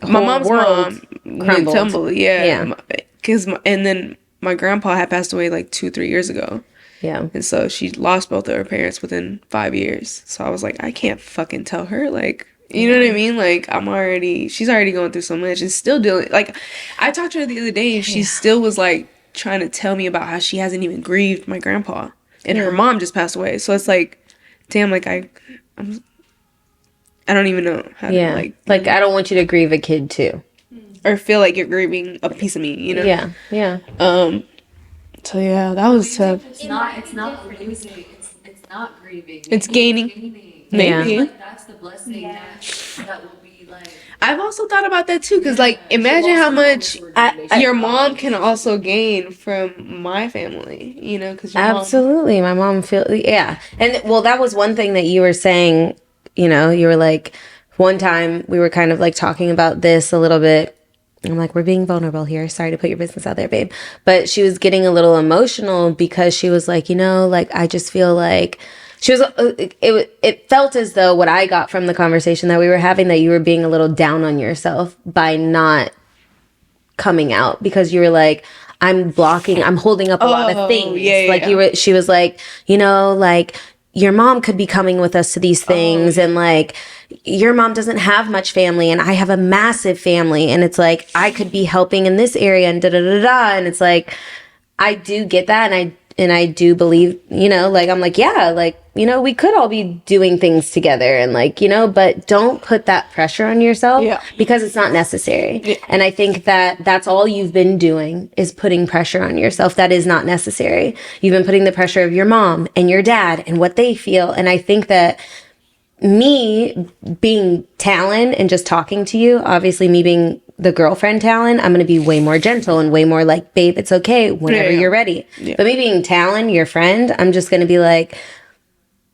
mom went tumble. Yeah. And then my grandpa had passed away like 2-3 years ago.
Yeah.
And so she lost both of her parents within 5 years. So I was like, I can't fucking tell her, like, You know what I mean? Like, she's already going through so much and still dealing. Like, I talked to her the other day and she still was like trying to tell me about how she hasn't even grieved my grandpa and her mom just passed away. So it's like, damn, like I don't even know how to
like I don't want you to grieve a kid too,
or feel like you're grieving a piece of me, you know?
Yeah.
So yeah, that was tough.
It's not losing. It's not grieving.
It's gaining. Maybe.
Yeah.
Like, that's the blessing that will be like.
I've also thought about that too, because like imagine how much your mom can also gain from my family, you know? Because
absolutely, my mom and well, that was one thing that you were saying. You know, you were like, one time we were kind of like talking about this a little bit. I'm like, we're being vulnerable here. Sorry to put your business out there, babe. But she was getting a little emotional because she was like, you know, like, I just feel like she was, it felt as though what I got from the conversation that we were having, that you were being a little down on yourself by not coming out, because you were like, I'm holding up a lot of things. She was like, you know, like, your mom could be coming with us to these things, and like, your mom doesn't have much family and I have a massive family, and it's like, I could be helping in this area and and it's like, I do get that, and I do believe, you know, like, I'm like, yeah, like, you know, we could all be doing things together, and like, you know, but don't put that pressure on yourself because it's not necessary. Yeah. And I think that that's all you've been doing, is putting pressure on yourself. That is not necessary. You've been putting the pressure of your mom and your dad and what they feel. And I think that me being Talon and just talking to you, obviously me being the girlfriend Talon, I'm going to be way more gentle and way more like, babe, it's okay whenever you're ready. Yeah. But me being Talon, your friend, I'm just going to be like,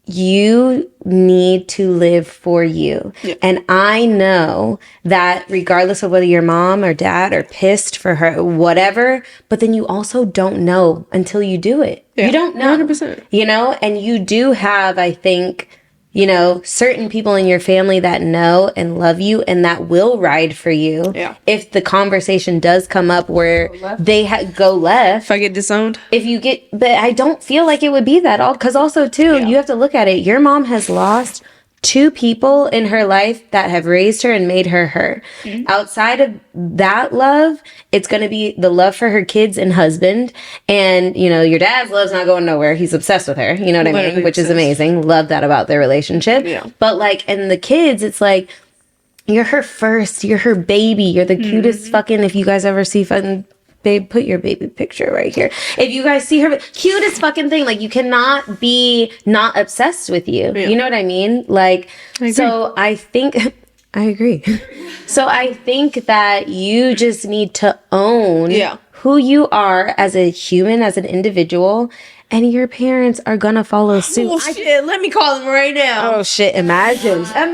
you need to live for you. Yeah. And I know that regardless of whether your mom or dad are pissed for her, whatever, but then you also don't know until you do it. Yeah. You don't know.
100%.
You know, and you do have, I think, you know, certain people in your family that know and love you and that will ride for you. Yeah. If the conversation does come up where they go left.
If I get disowned.
But I don't feel like it would be that all. Because also, too, you have to look at it. Your mom has lost 2 people in her life that have raised her and made her her. Mm-hmm. Outside of that love, it's going to be the love for her kids and husband. And, you know, your dad's love's not going nowhere. He's obsessed with her. You know what I mean? Which is amazing. Love that about their relationship. Yeah. But like, and the kids, it's like, you're her first. You're her baby. You're the cutest fucking, if you guys ever see fucking, babe, put your baby picture right here. If you guys see her, cutest fucking thing. Like, you cannot be not obsessed with you. Yeah. You know what I mean? Like, so I think, I agree. So I think that you just need to own who you are as a human, as an individual, and your parents are gonna follow suit.
Oh shit, let me call them right now.
Oh shit, imagine.
Wait, are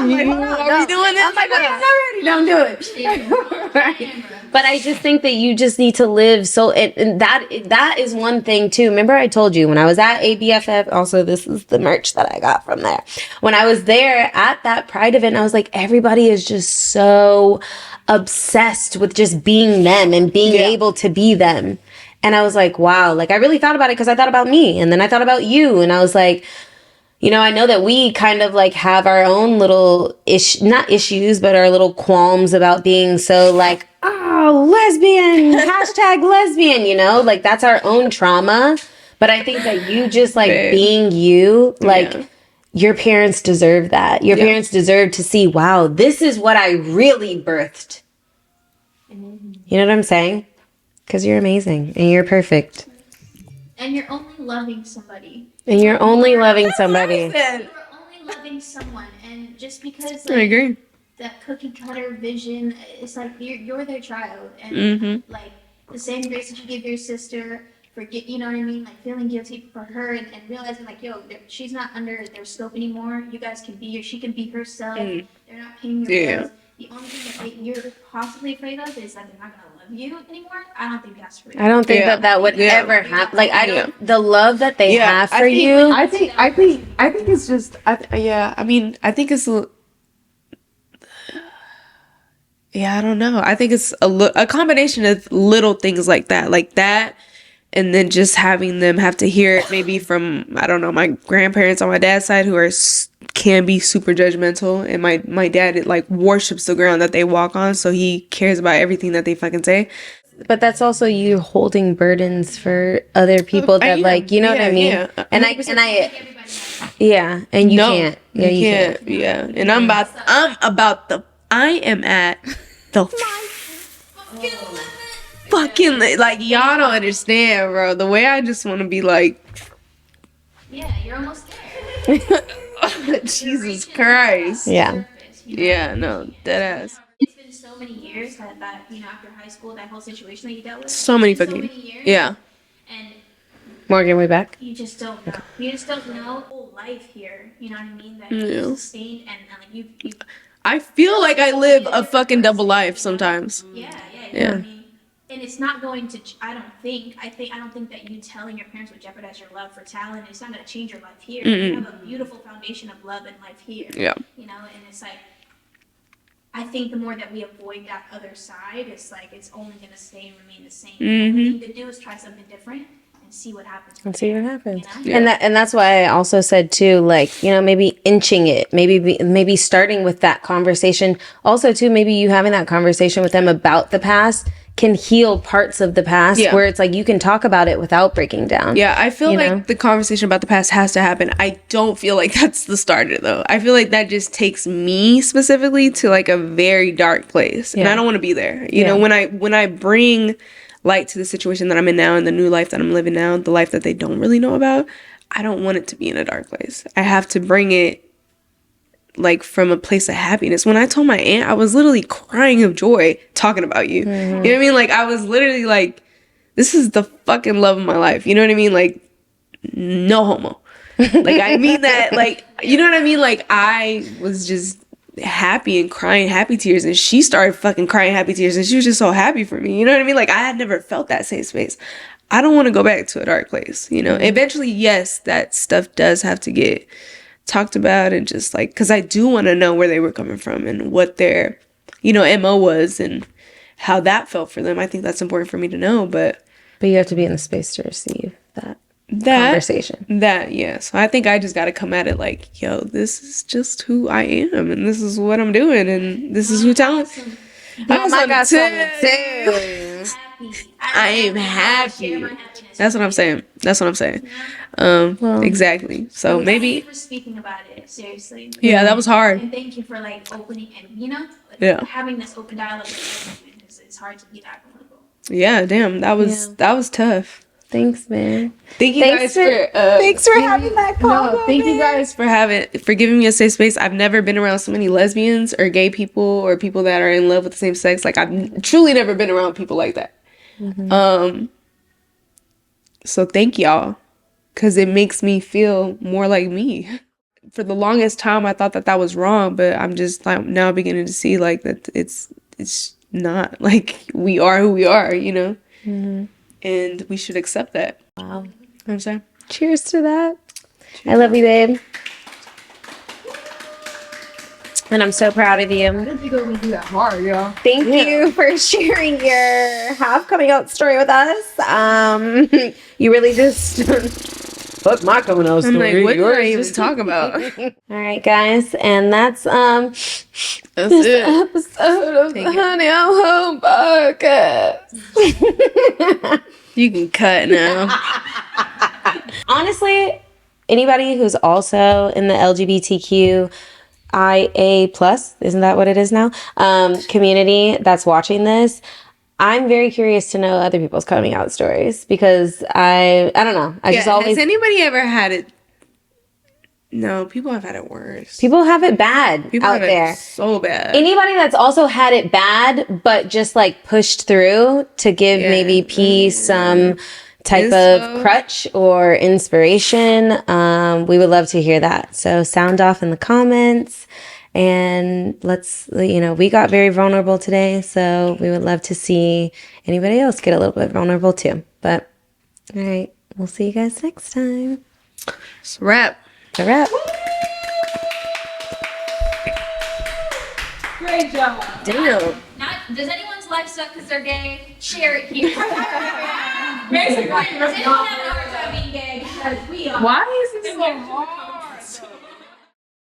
we doing this?
I'm like, I'm not ready, don't do it. Right. But I just think that you just need to live. So and that is one thing too. Remember I told you when I was at ABFF, also this is the merch that I got from there. When I was there at that Pride event, I was like, everybody is just so obsessed with just being them and being able to be them. And I was like, wow, like I really thought about it because I thought about me, and then I thought about you, and I was like, you know, I know that we kind of like have our own little not issues, but our little qualms about being so like, oh, lesbian, hashtag lesbian, you know, like that's our own trauma. But I think that you just like being you, like your parents deserve that. Your parents deserve to see, wow, this is what I really birthed. You know what I'm saying? Because you're amazing and you're perfect.
And you're only loving somebody.
And you're only loving somebody.
You're only loving someone. And just because like,
I agree.
That cookie cutter vision, it's like you're their child. And like the same grace that you give your sister, you know what I mean? Like feeling guilty for her and realizing like, yo, she's not under their scope anymore. You guys can be she can be herself. They're not paying your bills. The only thing that you're possibly afraid of is that they're not gonna love you anymore. I don't think that's real.
I don't think that would ever happen. Like I don't. The love that they have for you.
I think it's just. I mean, I think it's. Yeah, I don't know. I think it's a combination of little things like that and then just having them have to hear it maybe from, I don't know, my grandparents on my dad's side who are can be super judgmental, and my dad like worships the ground that they walk on, so he cares about everything that they fucking say.
But that's also you holding burdens for other people that like, you know what I mean?
Yeah.
And I yeah, and you can't. Yeah, you can't.
Yeah. And I am at the fucking like, y'all don't understand, bro. The way I just want to be like,
yeah, you're almost there.
Jesus Christ.
Yeah.
Yeah, no, dead ass.
It's been so many years that you know, after high school, that whole situation that you dealt with.
So many years. Yeah.
And
Morgan, we back?
you just don't know. You just don't know whole life here. You know what I mean? That you sustained, and like you.
I feel like I live a fucking double life sometimes.
Yeah. You know what I mean? And it's not going to. I don't think that you telling your parents would jeopardize your love for talent. It's not going to change your life here. You have a beautiful foundation of love and life here.
Yeah.
You know, and it's like, I think the more that we avoid that other side, it's like it's only going to stay and remain the same. What we need to do is try something different and see what happens.
And see what happens.
You know?
And that's why I also said too, like, you know, maybe inching it, maybe starting with that conversation. Also too, maybe you having that conversation with them about the past can heal parts of the past where it's like you can talk about it without breaking down.
Yeah, I feel like the conversation about the past has to happen. I don't feel like that's the starter though. I feel like that just takes me specifically to like a very dark place. And I don't want to be there. You know, when I bring light to the situation that I'm in now and the new life that I'm living now, the life that they don't really know about, I don't want it to be in a dark place. I have to bring it like from a place of happiness. When I told my aunt, I was literally crying of joy talking about you. You know what I mean? Like, I was literally like, this is the fucking love of my life. You know what I mean? Like, no homo. Like, I mean that, like, you know what I mean? Like, I was just happy and crying happy tears, and she started fucking crying happy tears, and she was just so happy for me. You know what I mean? Like, I had never felt that safe space. I don't want to go back to a dark place, you know? Eventually, yes, that stuff does have to get talked about, and just like, because I do want to know where they were coming from and what their, you know, MO was and how that felt for them. I think that's important for me to know, but
you have to be in the space to receive that conversation.
So I think I just got to come at it like, yo, this is just who I am, and this is what I'm doing, and this is who talent. I got something too. I am happy. That's what I'm saying. Exactly. So maybe.
Thank you for speaking about it. Seriously.
Yeah, that was hard.
And thank you for like opening and, you know, having this open dialogue with you, because it's hard to be that vulnerable.
Yeah, damn, that was tough.
Thanks, man.
Thanks for
having that call.
No, thank you guys for giving me a safe space. I've never been around so many lesbians or gay people or people that are in love with the same sex. Like, I've truly never been around people like that. So thank y'all, because it makes me feel more like me. For the longest time, I thought that was wrong, but I'm just like now beginning to see like that it's not. Like, we are who we are, you know. And we should accept that.
Wow.
You know what I'm saying?
Cheers to that. Cheers. I love you, babe. And I'm so proud of you.
I didn't think it was going to be that hard, y'all.
Thank you for sharing your half coming out story with us. You really just fuck my coming out story.
I'm like, what did I even talk about?
All right, guys. And that's
this
episode of the Honey I'm Home podcast.
You can cut now.
Honestly, anybody who's also in the LGBTQIA+, isn't that what it is now? Community that's watching this, I'm very curious to know other people's coming out stories, because I don't know.
Has anybody ever had it? No, people have had it worse.
People have it bad out there.
So bad.
Anybody that's also had it bad, but just like pushed through to give maybe peace, some type of crutch or inspiration, we would love to hear that. So sound off in the comments, and let's, you know, we got very vulnerable today, so we would love to see anybody else get a little bit vulnerable too. But all right, we'll see you guys next time.
It's a wrap.
It's a wrap.
Great job.
Damn.
Does anyone's life suck because they're gay? Share it here. Basically, we're having a hard time being gay because we are.
Why is this so hard?